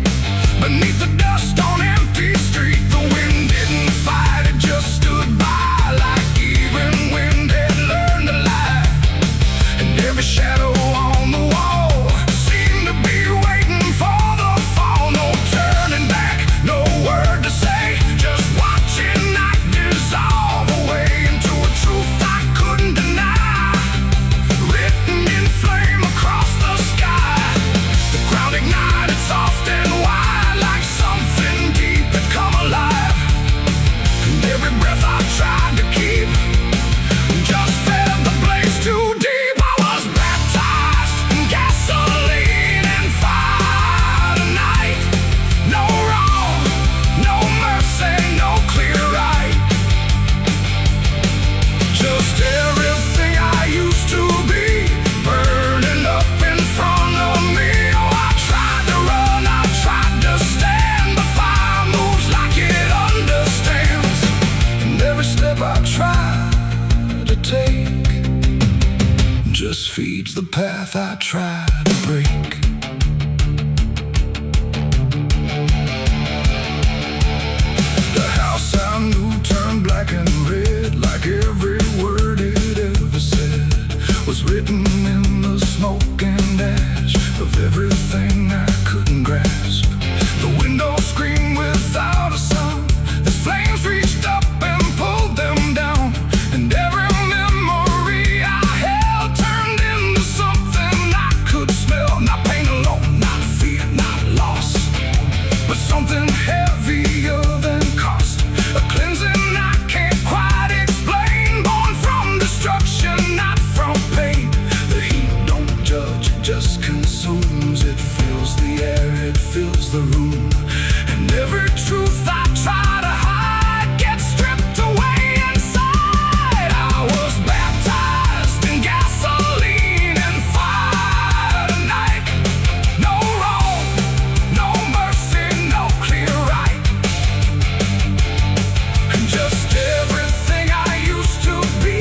[SPEAKER 1] beneath the dust on empty street. The wind didn't fight, it just stood by, like even wind had learned to lie. And every shadow on the wall seemed to be waiting for the fall. No turning back, no word to say, just watching night dissolve away into a truth I couldn't deny, written in flame across the sky. The ground ignited soft and wide, like something deep had come alive. And every breath I tried to keep just fed the blaze too deep. I was baptized in gasoline and fire tonight. No wrong, no mercy, no clear right. Just everything I used to be, burning up in front of me. Oh, I tried to run, I tried to stand, but fire moves like it understands. And every step I try to take just feeds the path I try to break. The house I knew turned black and red, like every word it ever said was written in the smoke and ash of everything I couldn't grasp. The window screamed without a sound, the flames reached up and pulled them down. And every memory I held turned into something I could smell. Not pain alone, not fear, not loss, but something heavier than cost. A cleansing I can't quite explain, born from destruction, not from pain. The heat don't judge, it just consumes. It fills the air, it fills the room. And every truth I try to hide gets stripped away inside. I was baptized in gasoline and fire tonight. No wrong, no mercy, no clear right. And just everything I used to be,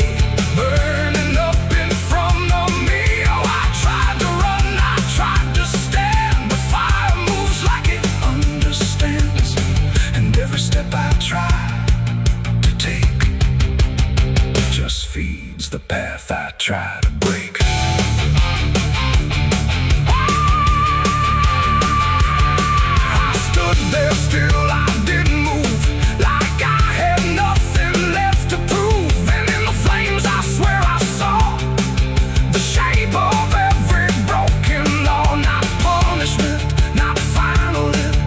[SPEAKER 1] burning up in front of me. Oh, I tried to run, I tried to stand, but fire moves like it understands. And every step I try to take just feeds the path I try to break. I stood there still, I didn't move, like I had nothing left to prove. And in the flames I swear I saw the shape of every broken law. Not punishment, not final end,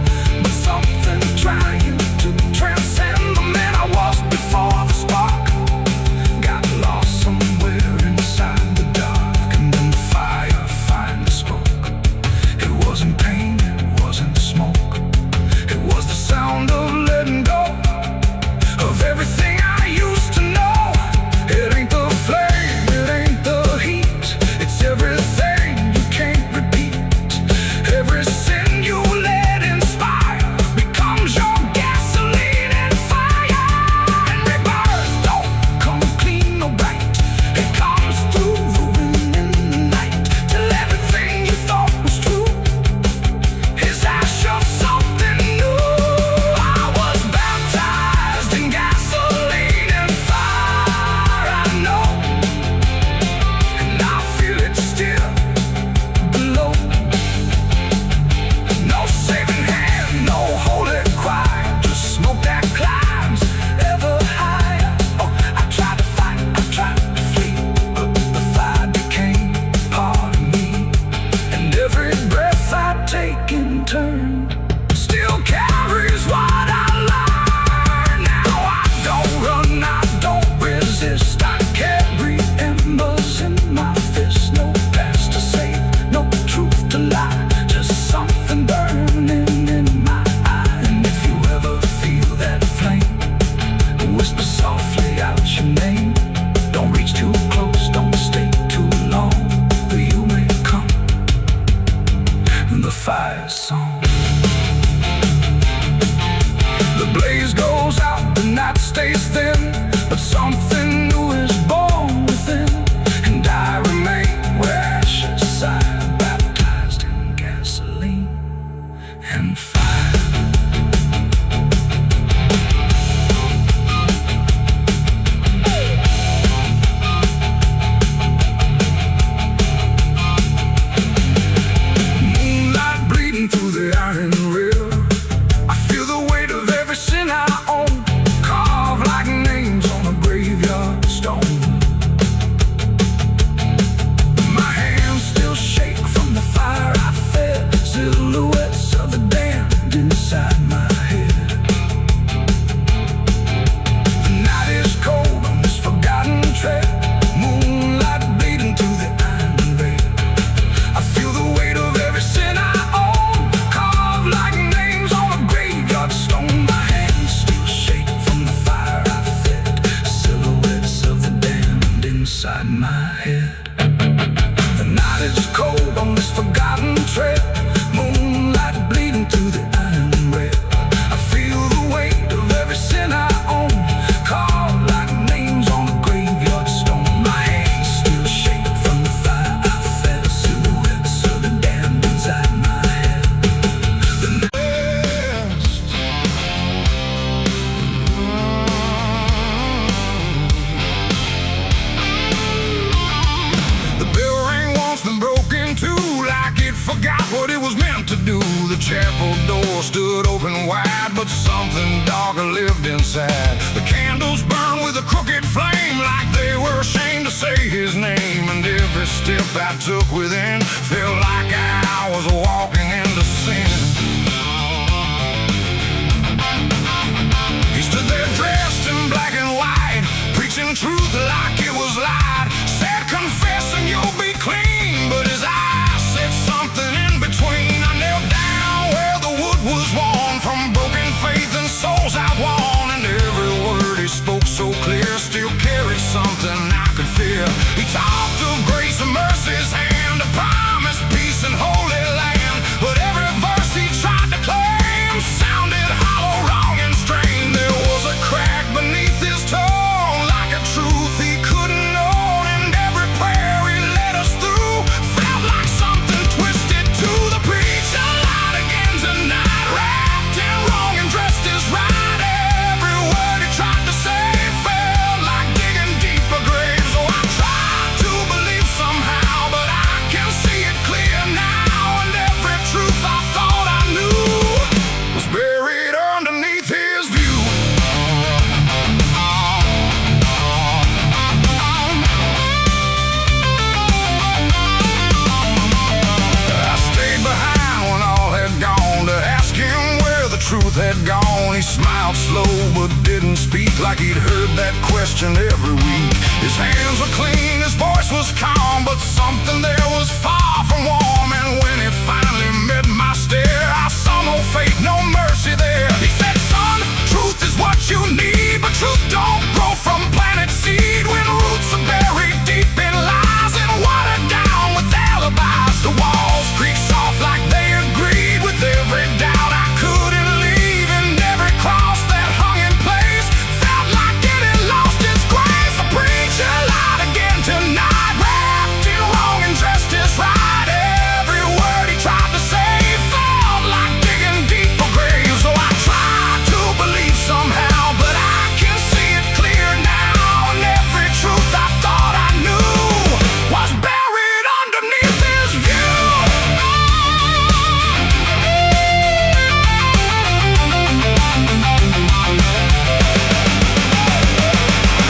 [SPEAKER 1] but something trying to transcend the man I was before the spark got lost somewhere inside the song. The blaze goes out, the night stays thin, but something new is born within. And I remain where ashes sigh, baptized in gasoline and fire. Moonlight bleeding through the iron rail. I feel the weight of every sin I own, carved like names on a graveyard stone. My hands still shake from the fire I fed, silhouettes of the damned inside my head. The night is cold on this forgotten trail, moonlight bleeding through the iron rail. I feel the weight of every sin I own, carved like names on a graveyard stone. My hands still shake from the fire I fed, silhouettes of the damned inside my head. The night is cold on this forgotten trail, moonlight bleeding through the iron rail. I feel the weight of every sin I own, carved like names on a graveyard stone. My hands still shake from the fire I fed, silhouettes of the damned inside my head. The West. The bell rang once, then broke in two, like it forgot what it was meant to do. The chapel door stood open wide, but something darker lived inside. The candles burned with a crooked flame, like they were ashamed to say his name. And every step I took within felt like I was walking into sin. He stood there dressed in black and white, preaching truth like it was lied. Said, confess and you'll be clean, but his eyes said something in between. I knelt down where the wood was worn from broken faith and souls outworn. And every word he spoke so clear still carried something I could fear. He talked of grace and mercy's hand, a promise, peace and holy land. But every verse he tried to claim sounded hollow, wrong and strained. There was a crack beneath his tone, like a truth he couldn't own. And every prayer he led us through felt like something twisted to the preacher. Light again tonight, wrapped in wrong and dressed as right. Every word he tried to say felt like digging deeper graves. So I tried to believe somehow, but I can see it clear now. And every truth I thought I knew was buried underneath his view. I stayed behind when all had gone to ask him where the truth had gone. He smiled slow but didn't speak, like he'd heard that question every week. His hands were clean, his voice was calm, but something there was far from warm. And when it finally met my stare, I saw no faith, no mercy there. He said, son, truth is what you need, but truth don't grow from planet seed. When roots are buried deep in lies and watered down with alibis, the walls creak soft like they agreed with every doubt I couldn't leave. And every cross that hung in place felt like it had lost its grace. The preacher lied again tonight, wrapped in wrong and dressed as right. Every word he tried to say felt like digging deeper graves. So I tried to believe somehow, but I can see it clear now. And every truth I thought I knew was buried underneath his view.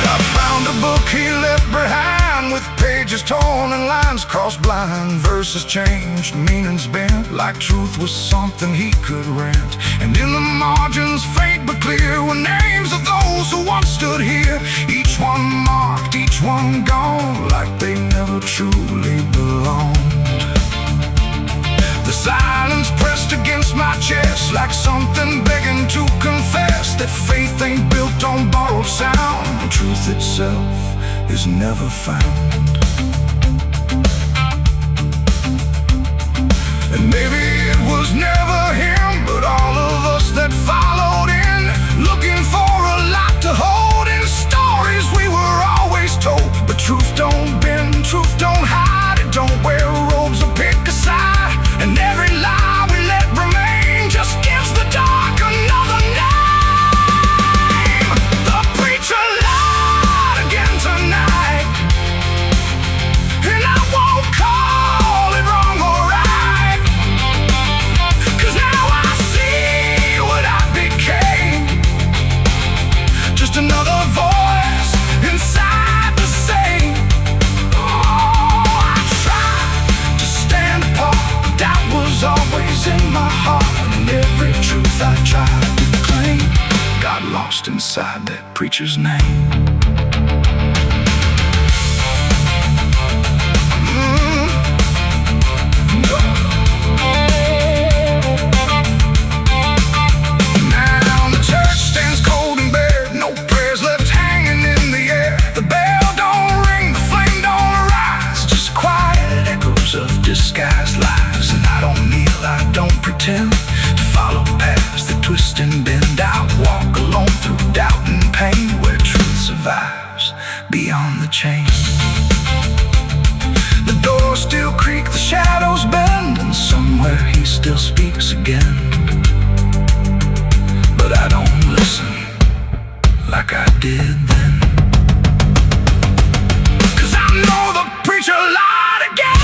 [SPEAKER 1] I found a book he left behind, with pages torn and lines crossed blind. Verses changed, meanings bent, like truth was something he could rent. And in the margins, faint but clear, were names of those who once stood here. Each one marked, each one gone, like they never truly belonged. The silence pressed against my chest, like something begging to confess that faith ain't built on borrowed sound. The truth itself is never found. And maybe it was never noise in my heart, and every truth I tried to claim got lost inside that preacher's name. Disguised lies, and I don't kneel, I don't pretend to follow paths that twist and bend. I walk alone through doubt and pain, where truth survives beyond the chain. The doors still creak, the shadows bend, and somewhere he still speaks again. But I don't listen like I did then, 'cause I know the preacher lied again.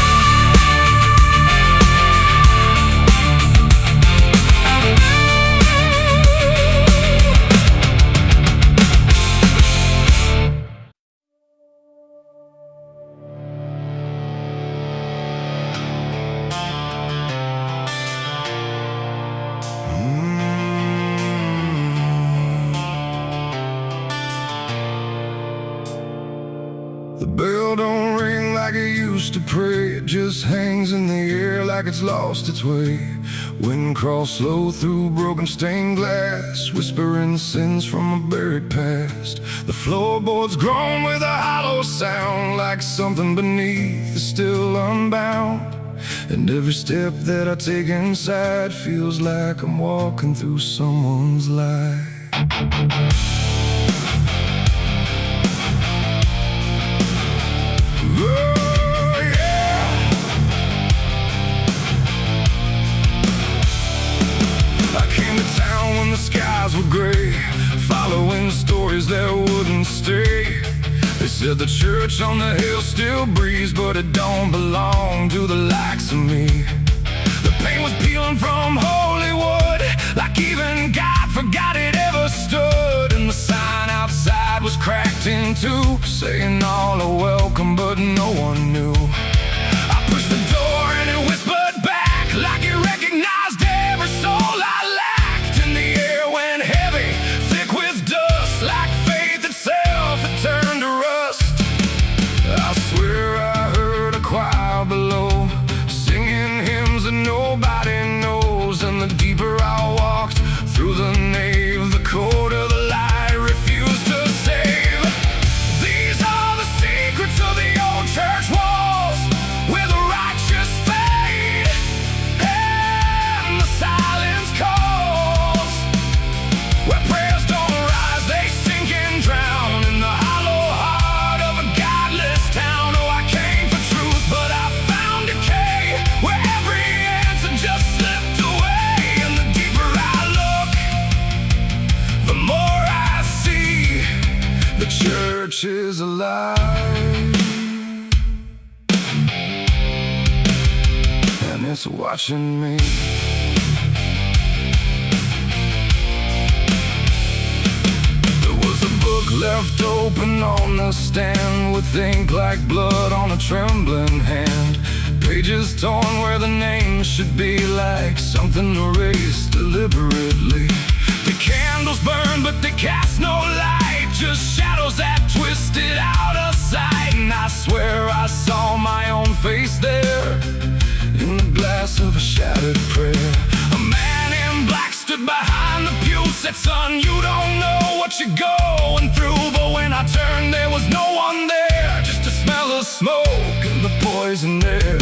[SPEAKER 1] The bell don't ring like it used to pray. It just hangs in the air like it's lost its way. Wind crawls slow through broken stained glass, whispering sins from a buried past. The floorboards groan with a hollow sound, like something beneath is still unbound. And every step that I take inside feels like I'm walking through someone's life. Oh, yeah. I came to town when the skies were gray, following stories that wouldn't stay. They said the church on the hill still breathes, but it don't belong to the likes of me. The paint was peeling from holy wood, like even God forgot it ever stood. And the sign outside was cracked in two, saying all are welcome, but no one knew. I pushed the door and it whispered back, like it recognized every soul I lacked. And the air went heavy, thick with dust, like faith itself had turned to rust. I swear I heard a choir below, singing hymns that nobody knows. And the deeper I walked through the nave, the colder the light refused to save. These are the secrets of the old church walls, where the righteous fade and the silence calls, where prayers don't rise, they sink and drown in the hollow heart of a godless town. Oh, I came for truth, but I found decay, where every answer just slipped away. And the deeper I look, the more I see the church is alive, and it's watching me. There was a book left open on the stand, with ink like blood on a trembling hand. Pages torn where the name should be, like something erased deliberately. The candles burn, but they cast no light, just shadows that twisted out of sight. And I swear I saw my own face there, in the glass of a shattered prayer. A man in black stood behind the pew, said, "Son, you don't know what you're going through." But when I turned, there was no one there, just a smell of smoke and the poison air.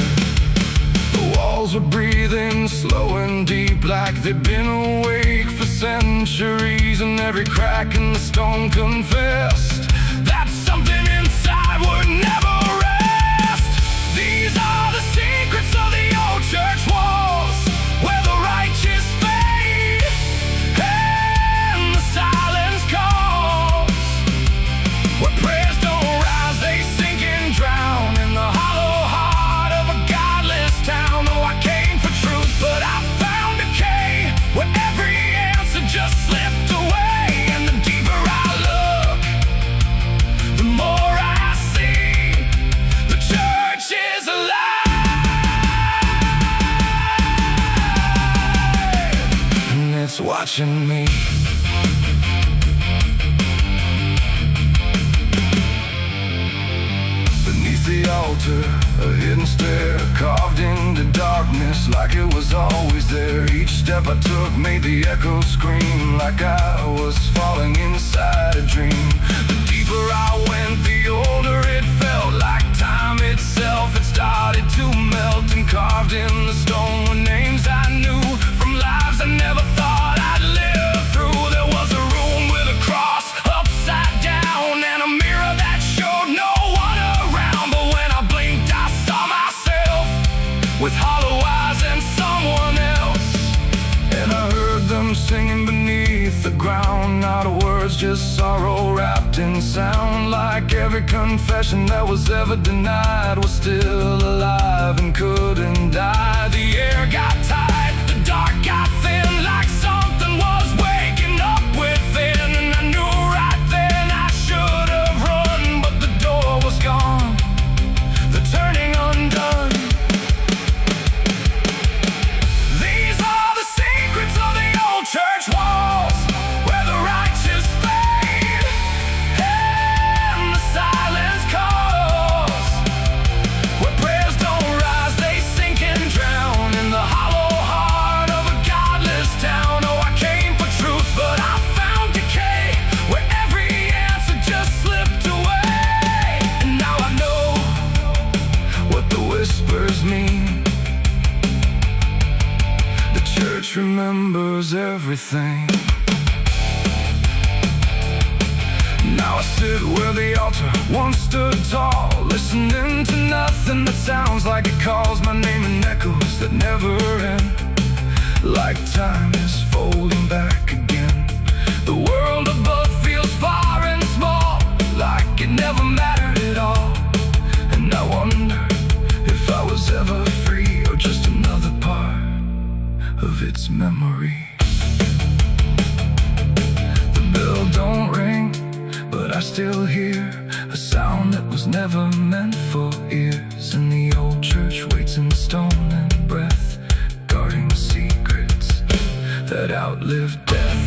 [SPEAKER 1] The walls were breathing slow and deep, like they'd been awake for centuries. And every crack in the stone confessed that something inside would never rest. These are the secrets of the old church walls, where the righteous fade and the silence calls, where prayers don't rise, they sink and drown in the hollow heart of a godless town. Oh, I came for truth, but I found decay, where every answer just slipped away. And the deeper I look, audience watching me. Beneath the altar, a hidden stair carved into darkness like it was always there. Each step I took made the echoes scream like I was falling inside a dream. The deeper I went, the older it felt, like time itself. It started to melt, and carved in the stone were names I knew from lives I never thought I'd live through. There was a room with a cross upside down and a mirror that showed no one around. But when I blinked, I saw myself with hollow eyes and someone else. And I heard them singing beneath the ground, not words, just sorrow wrapped in sound. Like every confession that was ever denied was still alive and couldn't die. The air got tight, the dark got thin, like something was waking up within. And I knew right then I should have run, but the door was gone, the turning undone. These are the secrets of the old church walls, where the righteous fade and the silence calls, where prayers don't rise, they sink and drown in the hollow heart of a godless town. Oh, I came for truth, but I found decay, where every answer just slipped away. And now I know what the whispers mean. The church remembers everything. Now I sit where the altar once stood tall, listening to nothing that sounds like it calls my name in echoes that never end. Like time is folding back again. The world above feels far and small, like it never mattered at all. And I wonder if I was ever free, or just another part of its memory. The bell don't ring, but I still hear a sound that was never meant for ears. And the old church waits in stone and breath, guarding secrets that outlive death.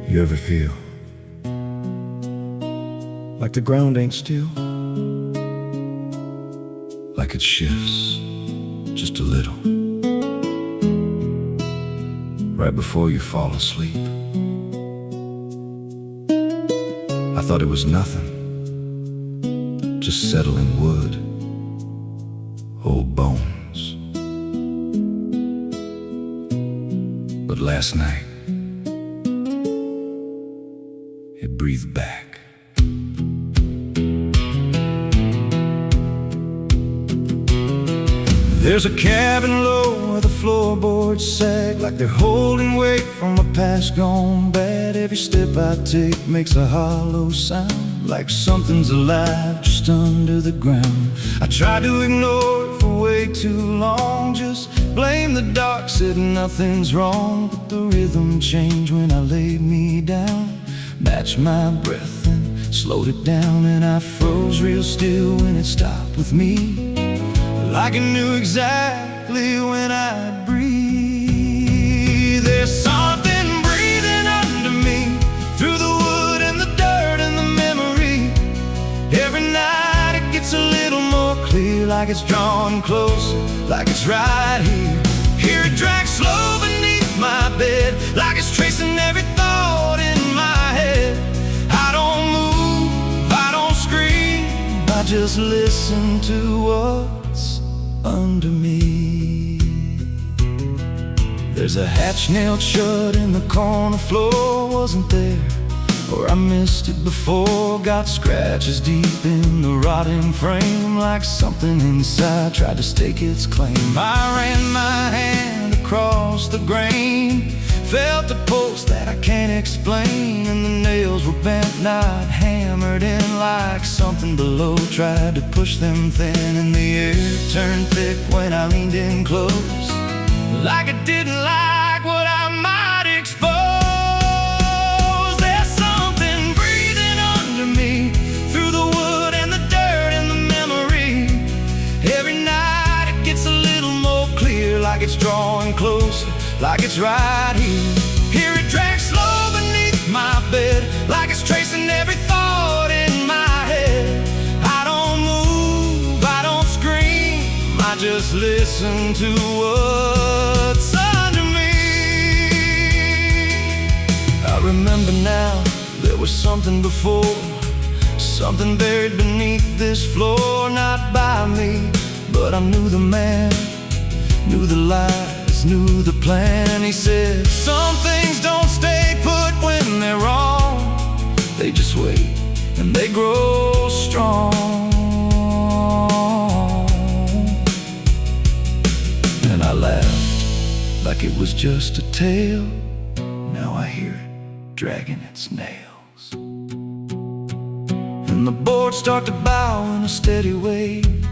[SPEAKER 1] You ever feel like the ground ain't still? Like it shifts just a little right before you fall asleep. I thought it was nothing, just settling wood, old bones. But last night it breathed back. There's a cabin low where the floorboards sag, like they're holding weight from a past gone bad. Every step I take makes a hollow sound, like something's alive just under the ground. I tried to ignore it for way too long, just blame the dark, said nothing's wrong. But the rhythm changed when I laid me down, matched my breath and slowed it down. And I froze real still when it stopped with me, like I knew exactly when I'd breathe. There's something breathing under me, through the wood and the dirt and the memory. Every night it gets a little more clear, like it's drawing closer, like it's right here. Hear it drag slow beneath my bed, like it's tracing every thought in my head. I don't move, I don't scream, I just listen to what's under me. There's a hatch nailed shut in the corner floor, wasn't there, or I missed it before. Got scratches deep in the rotting frame, like something inside tried to stake its claim. I ran my hand across the grain, felt a pulse that I can't explain, and the nails were bent, not hammered in, like something below tried to push them thin. And the air turned thick when I leaned in close, like it didn't like what I might expose. There's something breathing like it's right here. Hear it drag slow beneath my bed, like it's tracing every thought in my head. I don't move, I don't scream, I just listen to what's under me. I remember now, there was something before, something buried beneath this floor. Not by me, but I knew the man, knew the lies, knew the plan. He said, some things don't stay put when they're wrong, they just wait and they grow strong. And I laughed like it was just a tale. Now I hear it dragging its nails, and the boards start to bow in a steady wave,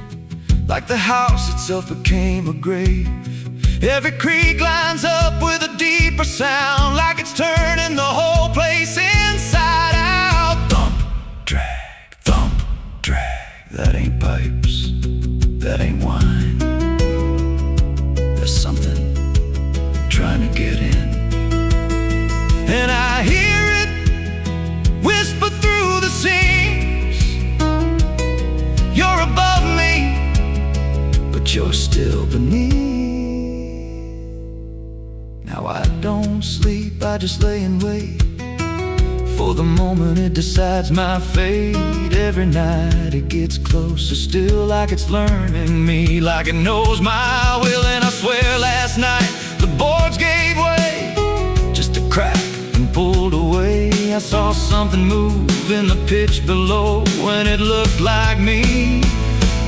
[SPEAKER 1] like the house itself became a grave. Every creak lines up with a deeper sound, like it's turning the whole place inside out. Thump, drag, that ain't pipes, that ain't wine. There's something trying to get in, and I hear it whisper through the seams. You're above me, but you're still beneath. Now I don't sleep, I just lay and wait for the moment it decides my fate. Every night it gets closer still, like it's learning me, like it knows my will. And I swear last night the boards gave way, just a crack and pulled away. I saw something move in the pitch below, and it looked like me.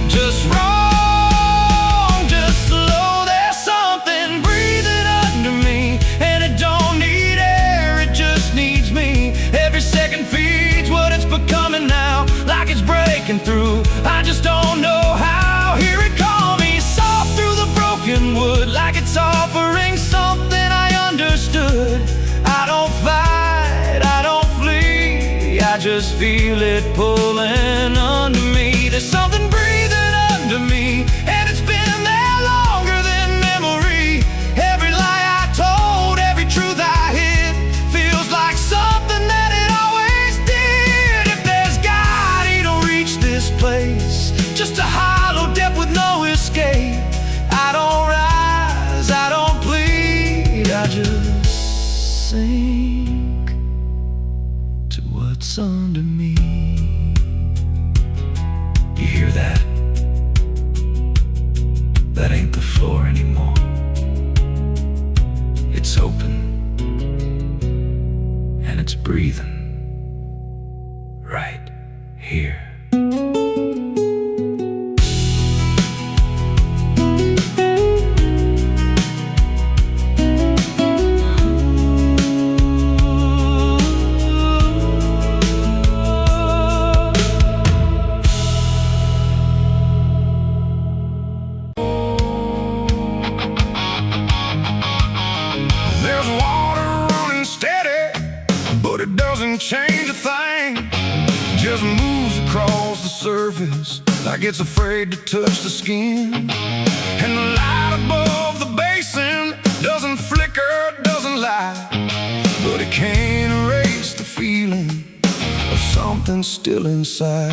[SPEAKER 1] Just wrong, just slow, there's something breathing under me, and it don't need air, it just needs me. Every second feeds what it's becoming now, like it's breaking through, I just don't know how. Here it call me, soft through the broken wood, like it's offering something I understood. I don't fight, I don't flee, I just feel it pulling under me. There's something breathing under me, and it's been there longer than memory. Every lie I told, every truth I hid, feels like something that it always did. If there's God, he don't reach this place, just a hollow depth with no escape. I don't rise, I don't plead, I just sink to what's under me. You hear that? That ain't the floor anymore. It's open, and it's breathing right here. Change a thing, just moves across the surface, like it's afraid to touch the skin. And the light above the basin doesn't flicker, doesn't lie, but it can't erase the feeling of something still inside.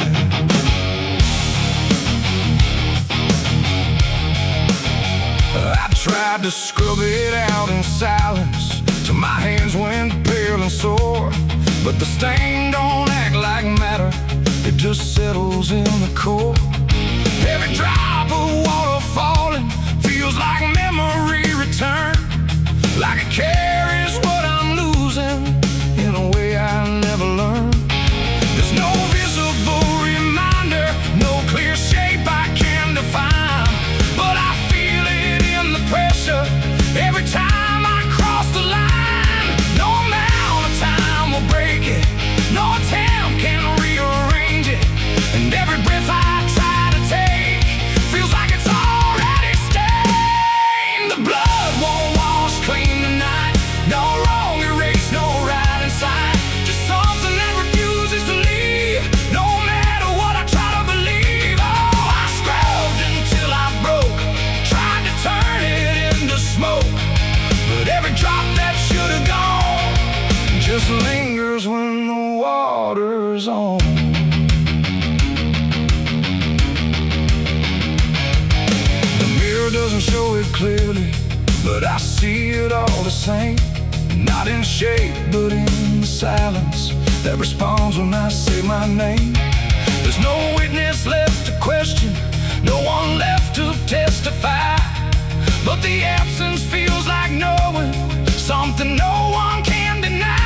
[SPEAKER 1] I tried to scrub it out in silence till my hands went pale and sore, but the stain don't act like matter, it just settles in the core. Every drop of water falling feels like memory return, like it carries what I'm losing in a way I never learned. There's no visible reminder, no clear shape I can define, but I feel it in the pressure every time I cross the line. No amount of time will break it, no attempt can rearrange it, and every breath I try to take feels like it's already stained. The blood won't wash clean tonight, just lingers when the water's on. The mirror doesn't show it clearly, but I see it all the same. Not in shape, but in the silence that responds when I say my name. There's no witness left to question, no one left to testify, but the absence feels like knowing something no one can deny.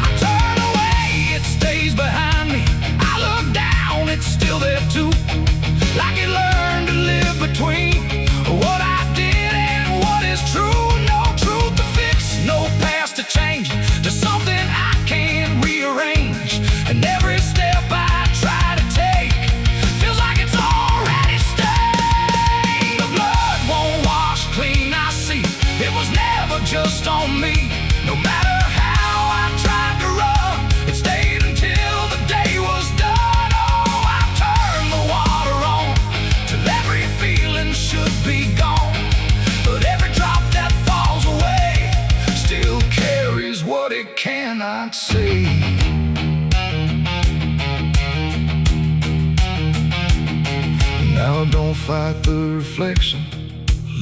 [SPEAKER 1] I turn away, it stays behind me. I look down, it's still there too, like it learned to live between what I did and what is true. No truth to fix, no past to change, there's something I can't rearrange, and every step I try to take feels like it's already stained. The blood won't wash clean, I see it was never just on me. No matter how I tried to run, it stayed until the day was done. Oh, I turned the water on till every feeling should be gone, but every drop that falls away still carries what it cannot see. Now don't fight the reflection,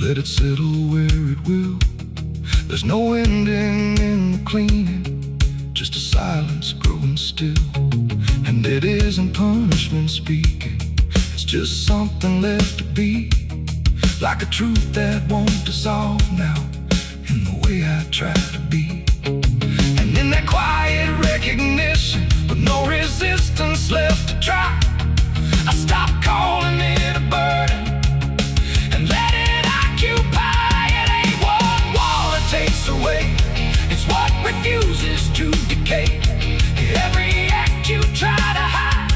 [SPEAKER 1] let it settle where it will. There's no ending in the cleaning, just a silence growing still. And it isn't punishment speaking, it's just something left to be, like a truth that won't dissolve now in the way I try to be. And in that quiet recognition, with no resistance left to try, I stop calling it a burden and let it occupy. It ain't what wall it takes away, it's what refuses to decay. Every act you try to hide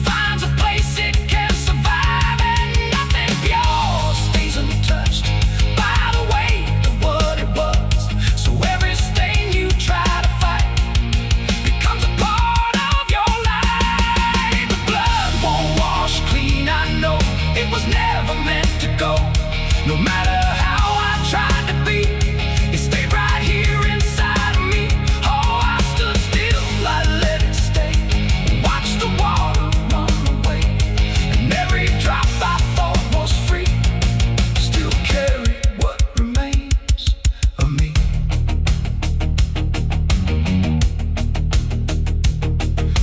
[SPEAKER 1] finds a place it can survive, and nothing pure stays untouched by the weight of what it was. So every stain you try to fight becomes a part of your life. The blood won't wash clean, I know it was never meant to go. No matter how I tried to be, it stayed right here inside of me. Oh, I stood still, I let it stay, watched the water run away, and every drop I thought was free still carried what remains of me.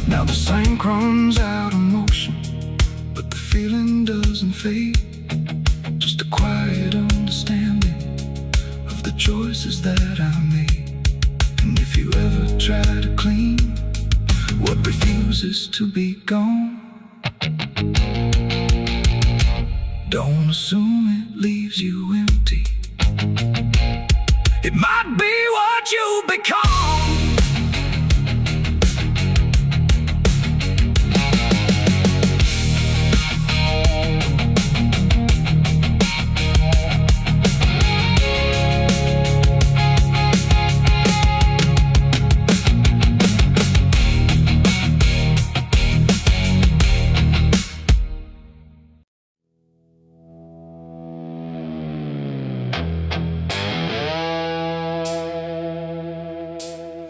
[SPEAKER 1] Now the same crumbs out of motion, but the feeling doesn't fade. Just a quiet understanding of the choices that I made. And if you ever try to clean what refuses to be gone, don't assume it leaves you empty. It might be what you become.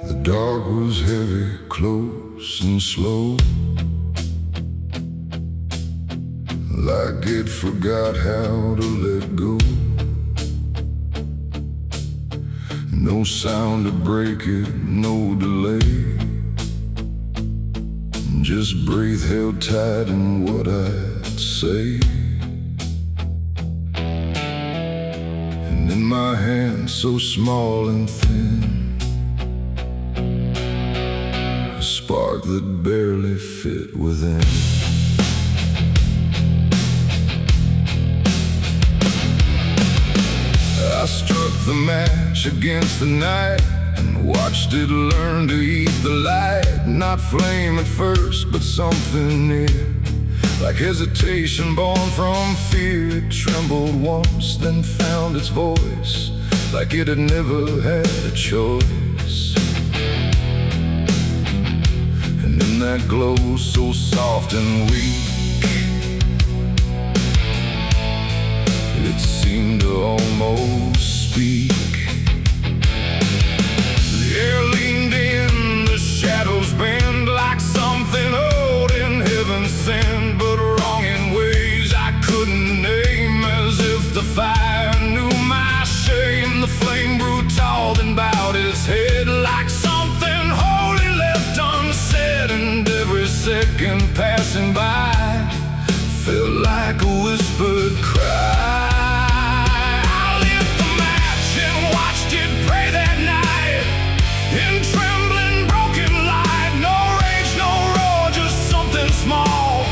[SPEAKER 1] The dark was heavy, close and slow, like it forgot how to let go. No sound to break it, no delay, just breath held tight in what I'd say. And in my hand so small and thin, spark that barely fit within. I struck the match against the night and watched it learn to eat the light. Not flame at first, but something near, like hesitation born from fear. It trembled once, then found its voice, like it had never had a choice. And in that glow so soft and weak, it seemed to almost speak. The air leaned in, the second passing by felt like a whispered cry. I lit the match and watched it pray that night in trembling broken light. No rage, no roar, just something small,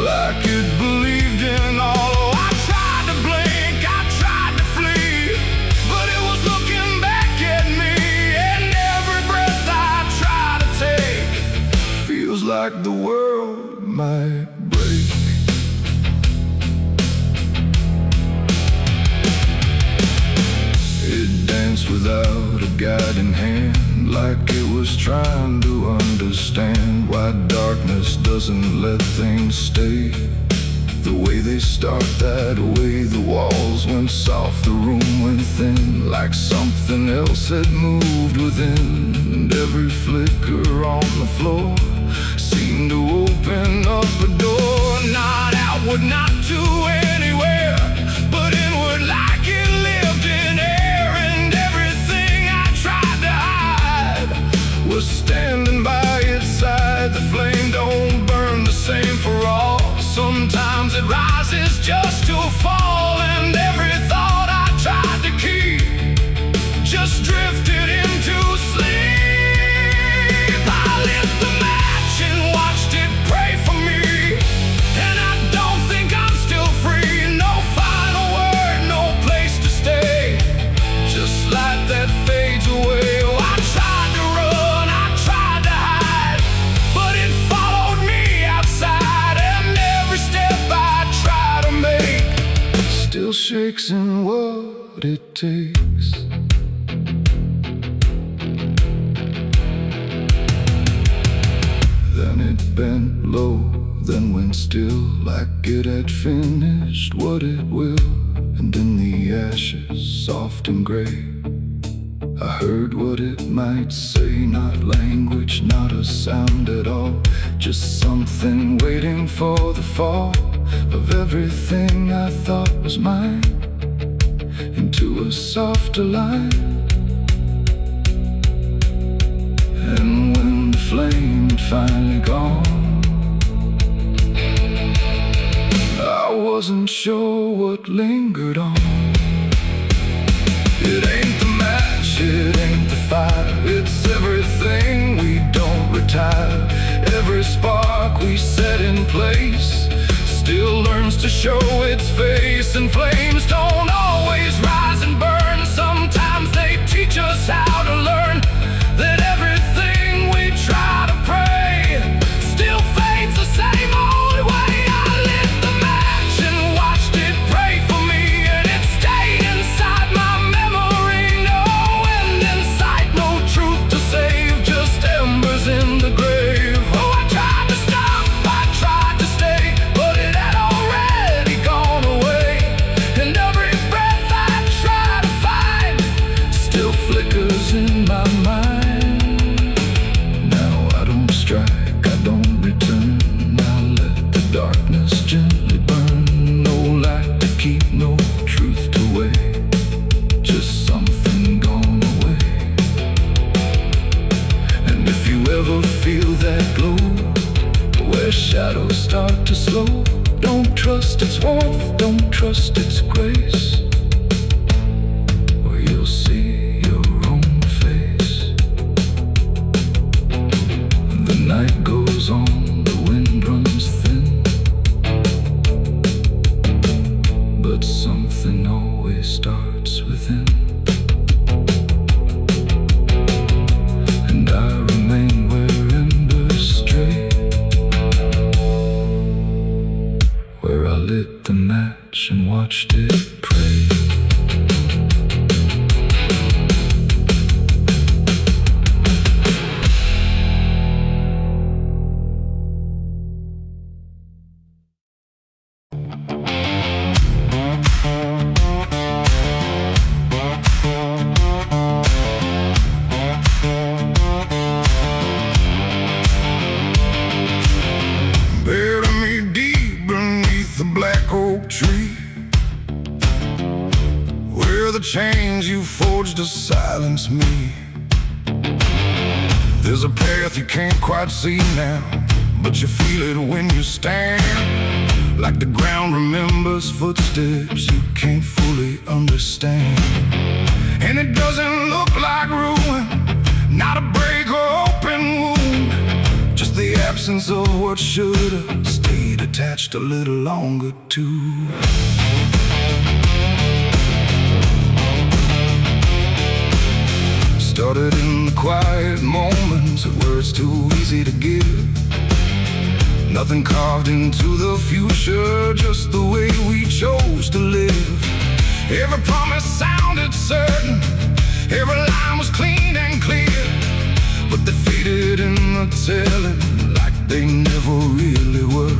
[SPEAKER 1] like it believed in all. I tried to blink, I tried to flee, but it was looking back at me, and every breath I try to take feels like the world might break. It danced without a guiding hand, like it was trying to understand why darkness doesn't let things stay the way they start. That way the walls went soft, the room went thin, like something else had moved within. And every flicker on the floor seemed to open up a door, not outward, not to anywhere, but inward, like it lived in air. And everything I tried to hide was standing by its side. The flame don't burn the same for all. Sometimes it rises just to fall, and every thought I tried to keep just drifted into sleep. I lit the match and watched it pray for me, and I don't think I'm still free. No final word, no place to stay, just light that fades away. Oh, I tried to run, I tried to hide, but it followed me outside, and every step I try to make still shakes in what it takes. Then it bent low, then went still, like it had finished what it will. And in the ashes, soft and gray, I heard what it might say. Not language, not a sound at all, just something waiting for the fall of everything I thought was mine into a softer line. And when the flame had finally gone, I wasn't sure what lingered on. It ain't the match, it ain't the fire, it's everything we don't retire. Every spark we set in place still learns to show its face. And flames don't always rise and burn, sometimes they teach us how to learn that everything we try to pray still fades the same old way. I lit the match and watched it pray for me, and it stayed inside my memory. No end in sight, no truth to save, just embers in the grave. Oh, I tried to stop, I tried to stay, but it had already gone away. And every breath I try to find still flickers in my mind. Now I don't strike, I don't return, I let the darkness gently burn. No light to keep, no truth to weigh, just something gone away. And if you ever feel that glow where shadows start to slow, don't trust its warmth, don't trust its grace, or you'll see your own face. The night goes on, the wind runs thin, but something always starts within. And I remain where embers stray, where I lit the match and watched it pray. Bury me deep beneath the black oak tree, where the chains you forged to silence me. There's a path you can't quite see now, but you feel it when you stand. Like the ground remembers footsteps you can't fully understand. And it doesn't look like ruin, not a break or open wound, just the absence of what should've stayed attached a little longer too. Started in the quiet moments where it's too easy to give. Nothing carved into the future, just the way we chose to live. Every promise sounded certain, every line was clean and clear, but they faded in the telling like they never really were.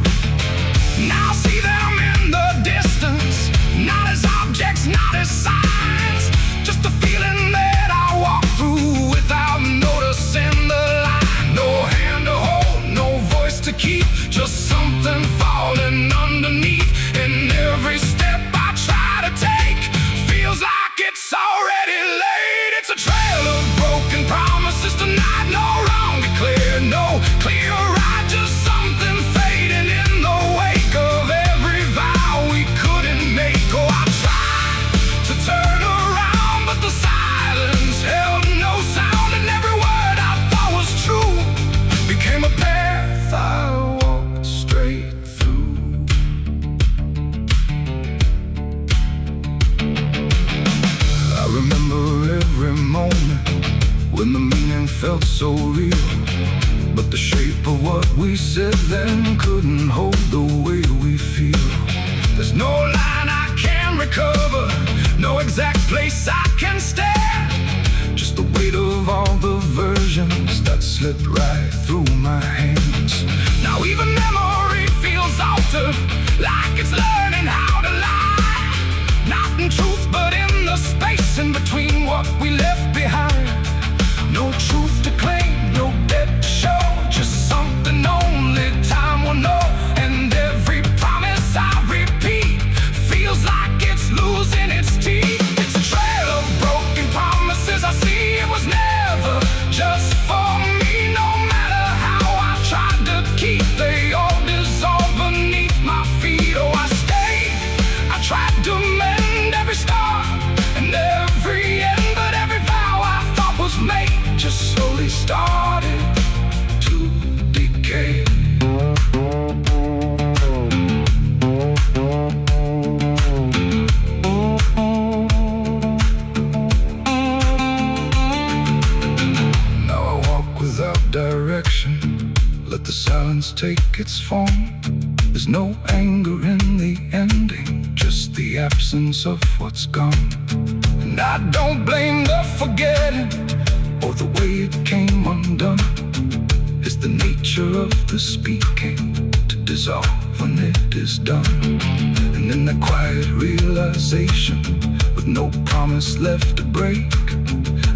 [SPEAKER 1] Now I see them in the distance, not as objects, not as signs, just a feeling that I walk through without noticing the line. No hand to hold, no voice to keep, just something falling underneath. And every step I try to take feels like it's already late. It's a trail of broken promises tonight, no wrong declared, no clear right, just something fading in the wake of every vow we couldn't make. Oh, I tried to turn around, but the silence held no sound, and every word I thought was true became a path I walked straight through. I remember every moment when the meaning felt so real, but the shape of what we said then couldn't hold the way we feel. There's no line I can recover, no exact place I can stand, just the weight of all the versions that slipped right through my hands. Now even memory feels altered, like it's learning how to lie, not in truth but in the space in between what we left behind. No truth to claim, no debt to show, just something only time will know. And every promise I repeat feels like it's losing its teeth. It's a trail of broken promises. I see it was never just for me. No matter how I tried to keep, they all dissolve beneath my feet. Oh, I stayed, I tried to mend every star and every end, but every vow I thought was made just slowly started to decay. Now I walk without direction, let the silence take its form. There's no anger in the ending, just the absence of what's gone. And I don't blame the forgetting or the way it came undone. It's the nature of the speaking to dissolve when it is done. And in that quiet realization, with no promise left to break,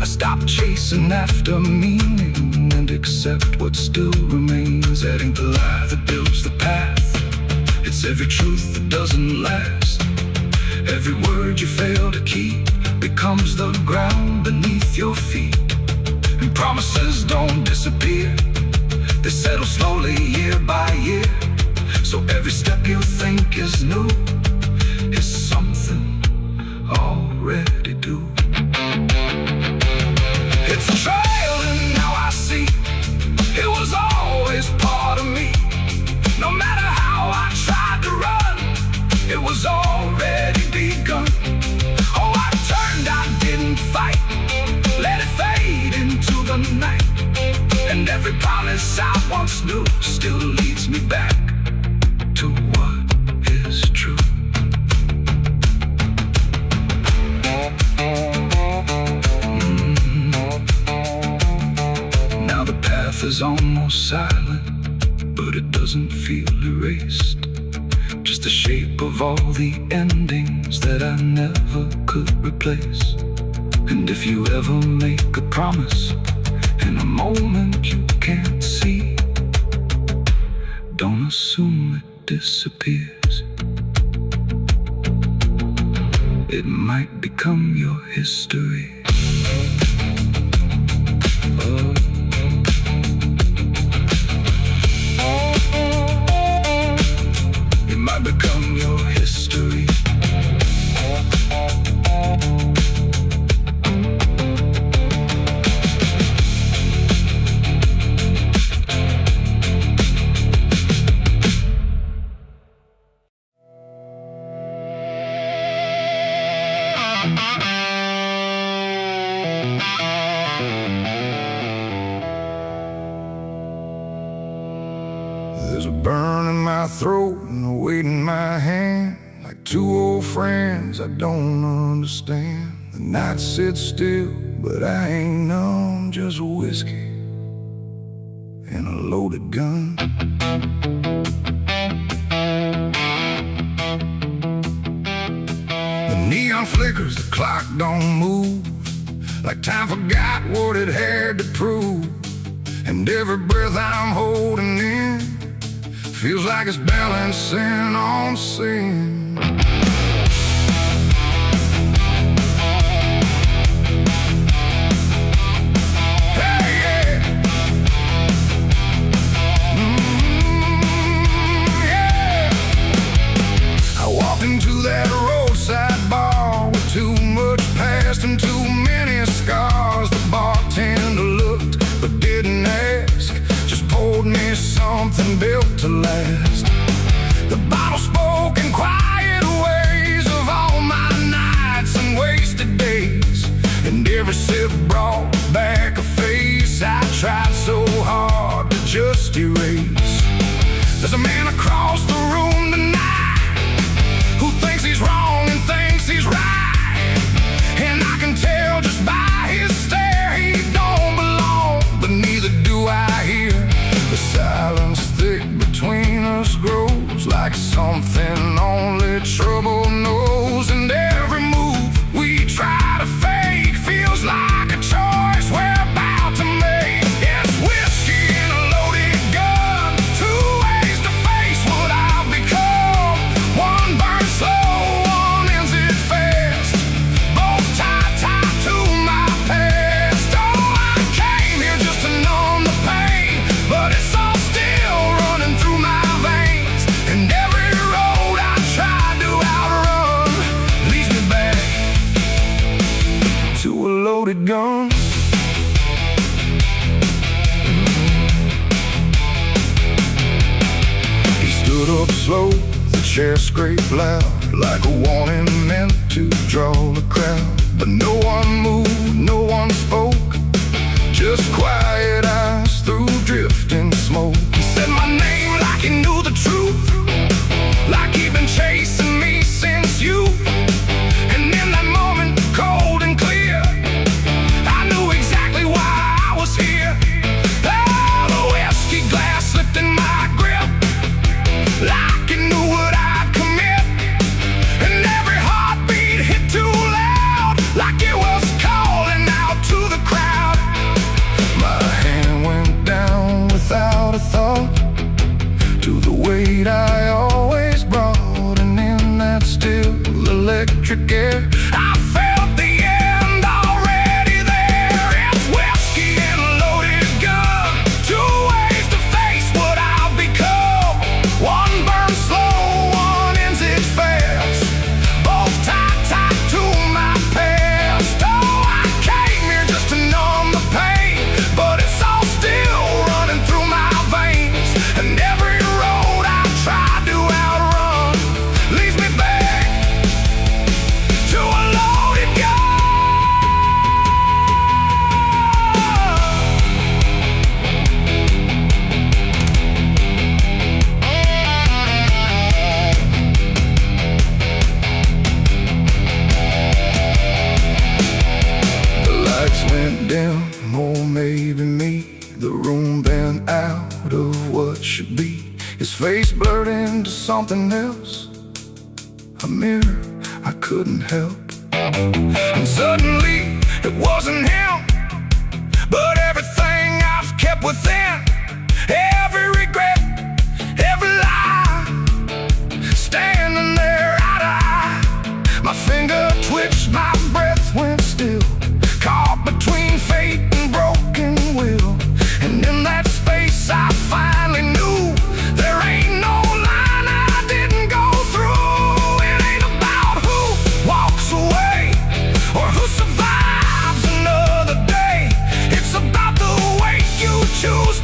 [SPEAKER 1] I stop chasing after meaning and accept what still remains. That ain't the lie that builds the path, it's every truth that doesn't last. Every word you fail to keep becomes the ground beneath your feet. And promises don't disappear, they settle slowly year by year. So every step you think is new is something already due. It's a trail and now I see it was always part of me. No matter how I tried to run, it was already begun. Oh, I turned, I didn't fight, let it fade into the night. And every promise I once knew still leads me back to what is true. Now the path is almost silent, but it doesn't feel erased. Just the shape of all the endings that I never could replace. And if you ever make a promise in a moment you can't see, don't assume it disappears. It might become your history. Oh. There's a burn in my throat and a weight in my hand, like two old friends I don't understand. The night sits still, but I ain't numb, just whiskey and a loaded gun. The neon flickers, the clock don't move, like time forgot what it had to prove. And every breath I'm holding in feels like it's balancing on sin. Hey, yeah. Yeah. I walked into that roadside bar with too much past and too many scars. The bartender looked but didn't ask, just poured me something built to last. The bottle spoke in quiet ways of all my nights and wasted days, and every sip brought back a face I tried so hard to just erase. There's a man across the room tonight who thinks he's wrong and thinks he's right, and I can tell just by his stare he don't belong, but neither do I hear. The silence thick between us grows like something only trouble knows, and every move we try to fake feels like a choice we're about to make. It's whiskey and a loaded gun, two ways to face what I've become. One burns slow, one ends it fast, both tied to my past. Oh, I came here just to numb the pain, but it's all still running through my veins, and every road I tried to outrun leads me back to a loaded gun. He stood up slow, the chair scraped loud, like a warning meant to draw the crowd. But no one moved, no one spoke, just quiet eyes through drifting smoke. He said my name like he knew the truth, like he'd been chasing me since youth. And in that moment, cold and clear, I knew exactly why I was here. Oh, the whiskey glass slipped in my grip, like it knew what I'd commit, and every heartbeat hit too loud, like it was calling out to the crowd. My hand went down without a thought to the weight I always brought, and in that still electric air I felt the end already there. It's whiskey and a loaded gun, two ways to face what I've become. One burns slow, one ends it fast, both tied to my past. Oh, I came here just to numb the pain, but it's all still running through my veins, and every road I tried to outrun leads me back to a loaded gun. The lights went dim, or maybe me, the room bent out of what should be. His face blurred into something else, a mirror I couldn't help. And suddenly it wasn't him, but everything I've kept within, every regret, every lie, standing there eye to eye. My finger twitched, my breath went still, caught between fate and broken will. And in that space I finally knew there ain't no line I didn't go through. It ain't about who walks away or who survives another day. It's about the way you choose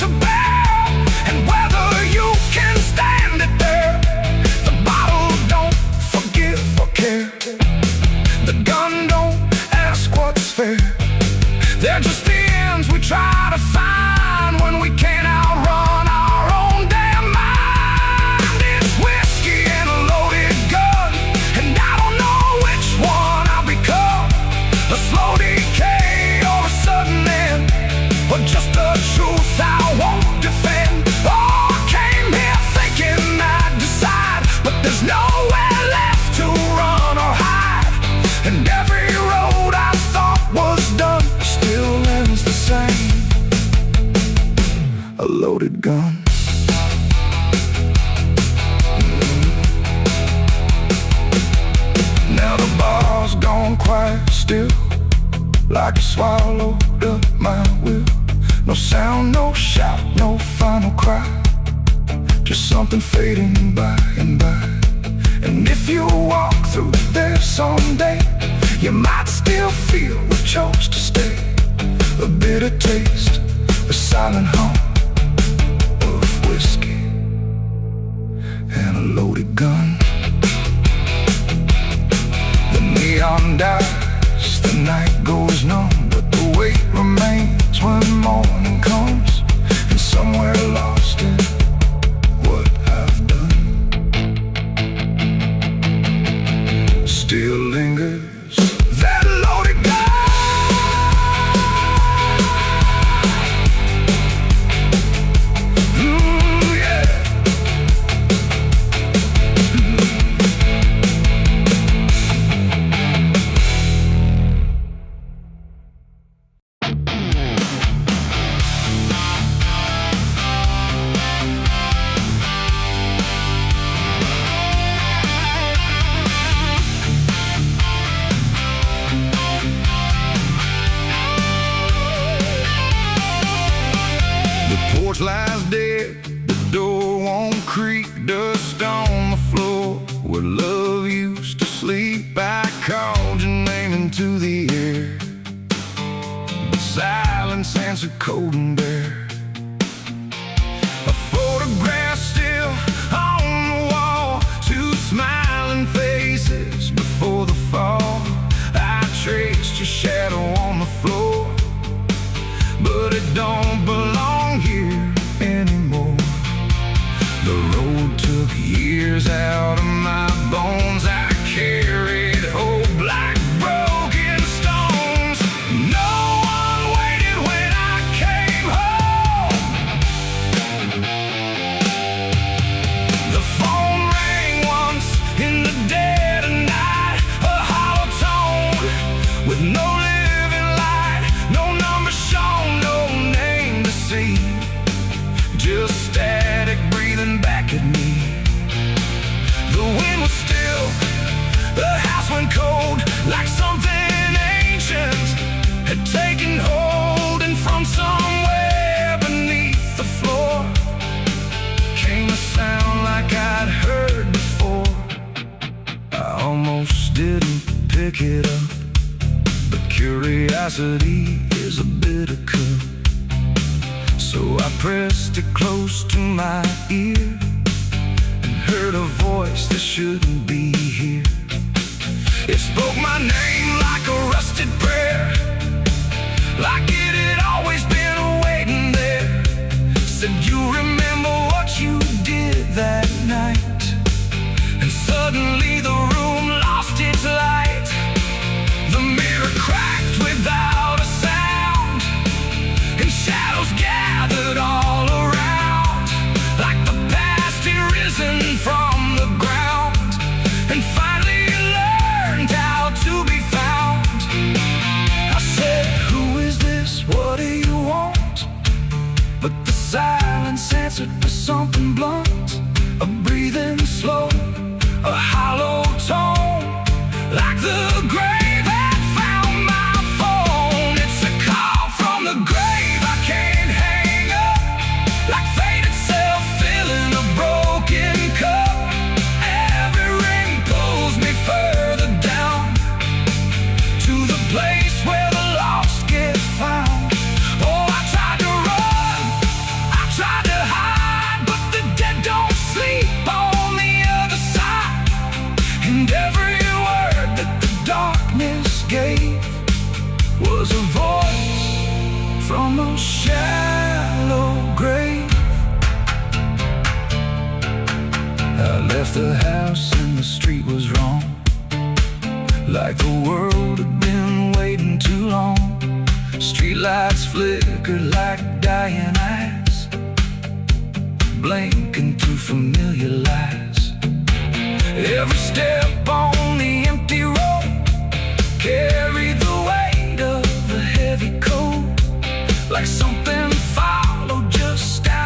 [SPEAKER 1] a loaded gun. Now the bar's gone quiet still, like you swallowed up my will. No sound, no shout, no final cry, just something fading by and by. And if you walk through there someday, you might still feel we chose to stay. A bitter taste, a silent hum of whiskey and a loaded gun. The neon dies, the night goes numb, but the weight remains when morning comes. And somewhere lost in what I've done still lingers that loaded gun. Lies dead, the door won't creak, dust on the floor where love used to sleep. I called your name into the air, but silence answered cold and bare. A photograph still on the wall, two smiling faces before the fall. I traced your shadow on the floor, but it don't belong here anymore. The road took years out of my bones. I carried hope like broken stones. No one waited when I came home. The phone rang once in the dead of night, a hollow tone with no living light, no number shown, no name to see. Just static breathing back at me. The wind was still, the house went cold, like something ancient had taken hold. And from somewhere beneath the floor came a sound like I'd heard before. I almost didn't pick it up, but curiosity is a bitter cup. So I pressed it close to my ear and heard a voice that shouldn't be here. It spoke my name like a rusted prayer, like it had always been waiting there. Said, you remember what you did that night? And suddenly the room lost its light. The mirror cracked without a sound, and shadows gathered all around, like the past had risen from the ground and finally learned how to be found. I said, who is this? What do you want? But the silence answered with something blunt, a breathing slow, a hollow tone, like the grave had found my phone. It's a call from the grave I can't hang up, like fate itself filling a broken cup. Every ring pulls me further down to the place where the lost get found. Oh, I tried to run, I tried to hide, but the dead don't sleep on the other side. And every word that the darkness gave was a voice from a shallow grave. I left the house and the street was wrong, like the world had been waiting too long. Streetlights flickered like dying eyes, blinking through familiar lies. Every step on the empty road carried the weight of the heavy coat, like something followed just out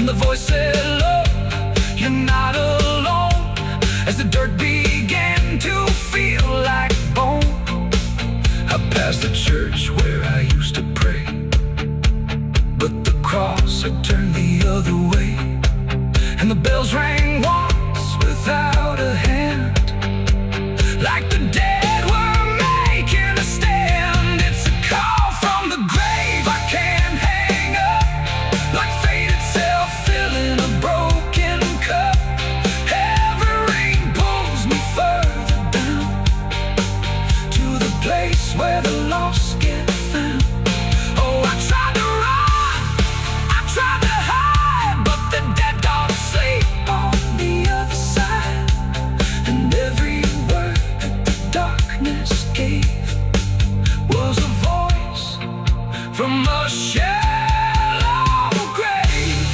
[SPEAKER 1] and the voice said, look, you're not alone. As the dirt began to feel like bone, I passed the church where I used to pray, but the cross had turned the other way, and the bells rang once without a hand, like the dead were making a stand. It's a call from the grave I can't hang up, like fate itself filling a broken cup. Every ring pulls me further down to the place where the lost get found. Oh, I tried to run, I tried to hide, but the dead don't sleep on the other side. And every word that the darkness gave was a voice from a shallow grave.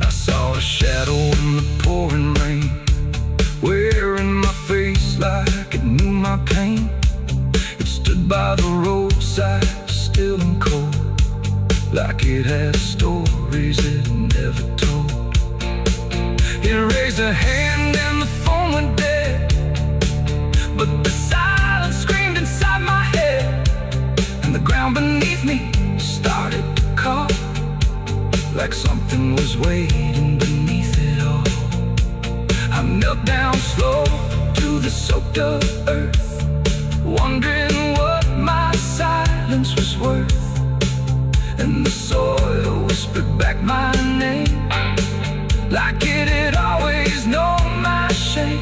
[SPEAKER 1] I saw a shadow in the pouring rain, wearing my face like it knew my pain. It stood by the roadside, still and cold, like it had stories it never told. It raised a hand and the phone went dead, but the silence screamed inside my head, and the ground beneath me started to call, like something was waiting beneath it all. I knelt down slow to the soaked up earth, wondering what my silence was worth. And the soil whispered back my name, like it had always known my shame.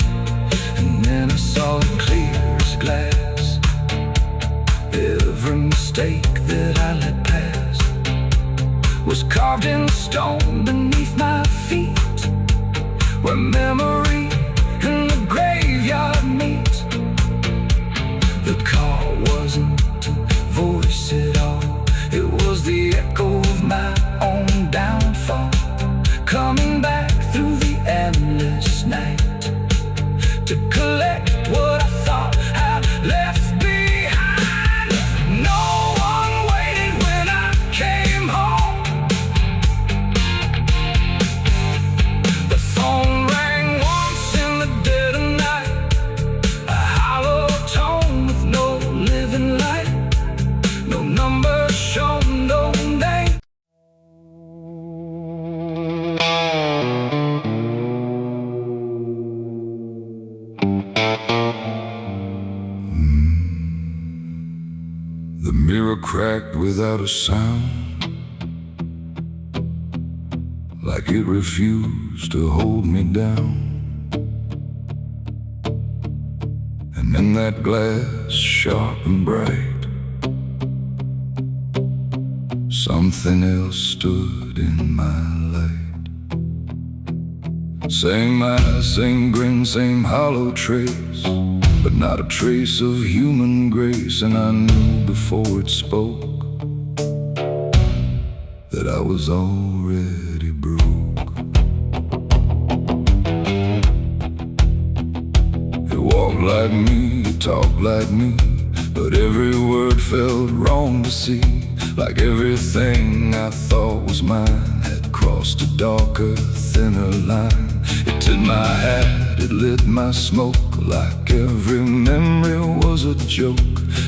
[SPEAKER 1] And then I saw it clear as glass, every mistake that I let pass was carved in stone beneath my feet, where memory and the graveyard meet. The call wasn't a voice at all, it was the echo of my own downfall, coming back through the endless night to collect what I thought I'd left behind. No one waited when I came home. The phone rang once in the dead of night, a hollow tone with no living light, no number shown, no name. The mirror cracked without a sound, like it refused to hold me down. And in that glass, sharp and bright, something else stood in my light. Same eyes, same grin, same hollow trace, but not a trace of human grace. And I knew before it spoke that I was already broke. It walked like me, it talked like me, but every word felt wrong to see, like everything I thought was mine had crossed a darker, thinner line. It tipped my hat, it lit my smoke, like every memory was a joke.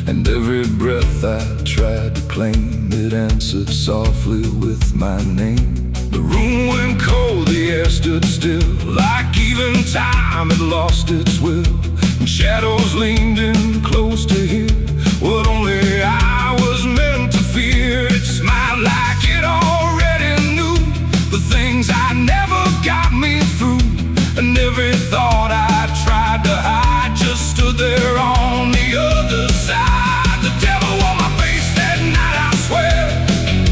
[SPEAKER 1] And every breath I tried to claim, it answered softly with my name. The room went cold, the air stood still, like even time had lost its will. And shadows leaned in close to hear what only I was meant to fear. It smiled like it already knew the things I never got me through. And every thought I tried to hide just stood there on the other side. The devil on my face that night, I swear,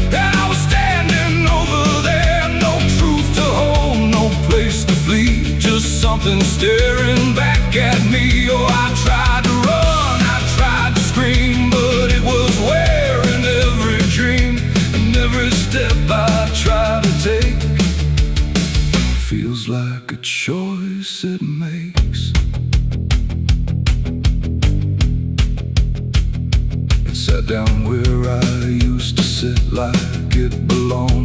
[SPEAKER 1] and I was standing over there. No truth to hold, no place to flee, just something staring back at me. Oh, I tried to run, I tried to scream, but it was wearing every dream. And every step I tried to take feels like a choice it makes. It sat down where I used to sit, like it belonged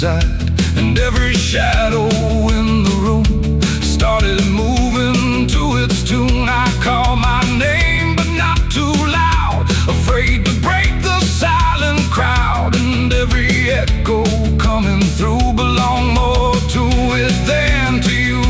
[SPEAKER 1] inside, and every shadow in the room started moving to its tune. I called my name, but not too loud, afraid to break the silent crowd, and every echo coming through belonged more to it than to you.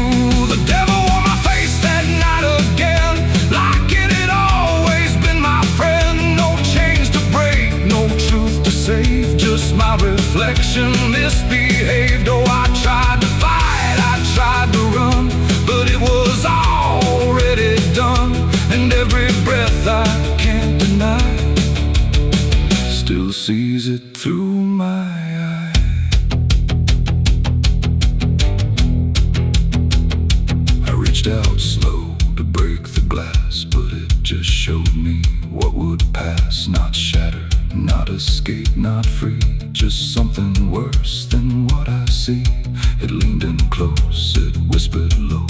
[SPEAKER 1] The devil on my face that night again, like it had always been my friend. No chains to break, no truth to save, just my reflection misbehaved. Oh, I tried to fight, I tried to run, but it was already done, and every breath I can't deny still sees it through my eye. I reached out slow to break the glass, but it just showed me what would pass. Not shatter, not escape, not free, just something worse than what I see. It leaned in close, it whispered low,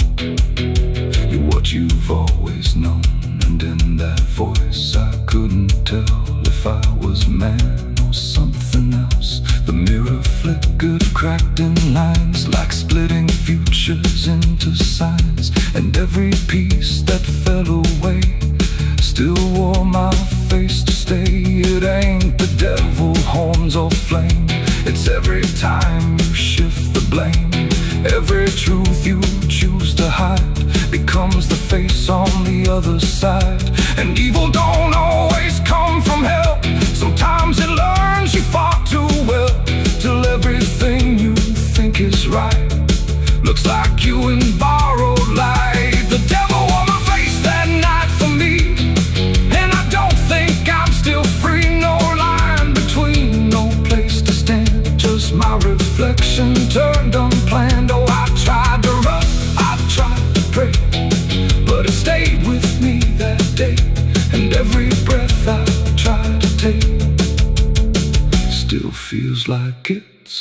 [SPEAKER 1] "You're what you've always known." And in that voice I couldn't tell if I was man or something else. The mirror flickered, cracked in lines, like splitting futures into signs, and every piece that fell away still wore my face to stay. It ain't the devil, horns or flame, it's every time you shift the blame. Every truth you choose to hide becomes the face on the other side. And evil don't always come from hell, sometimes it learns you far too well, till everything you think is right looks like you in borrowed light. The devil on my face that night for me, and I don't think I'm still free. No line between, no place to stand, just my reflection turned unplanned.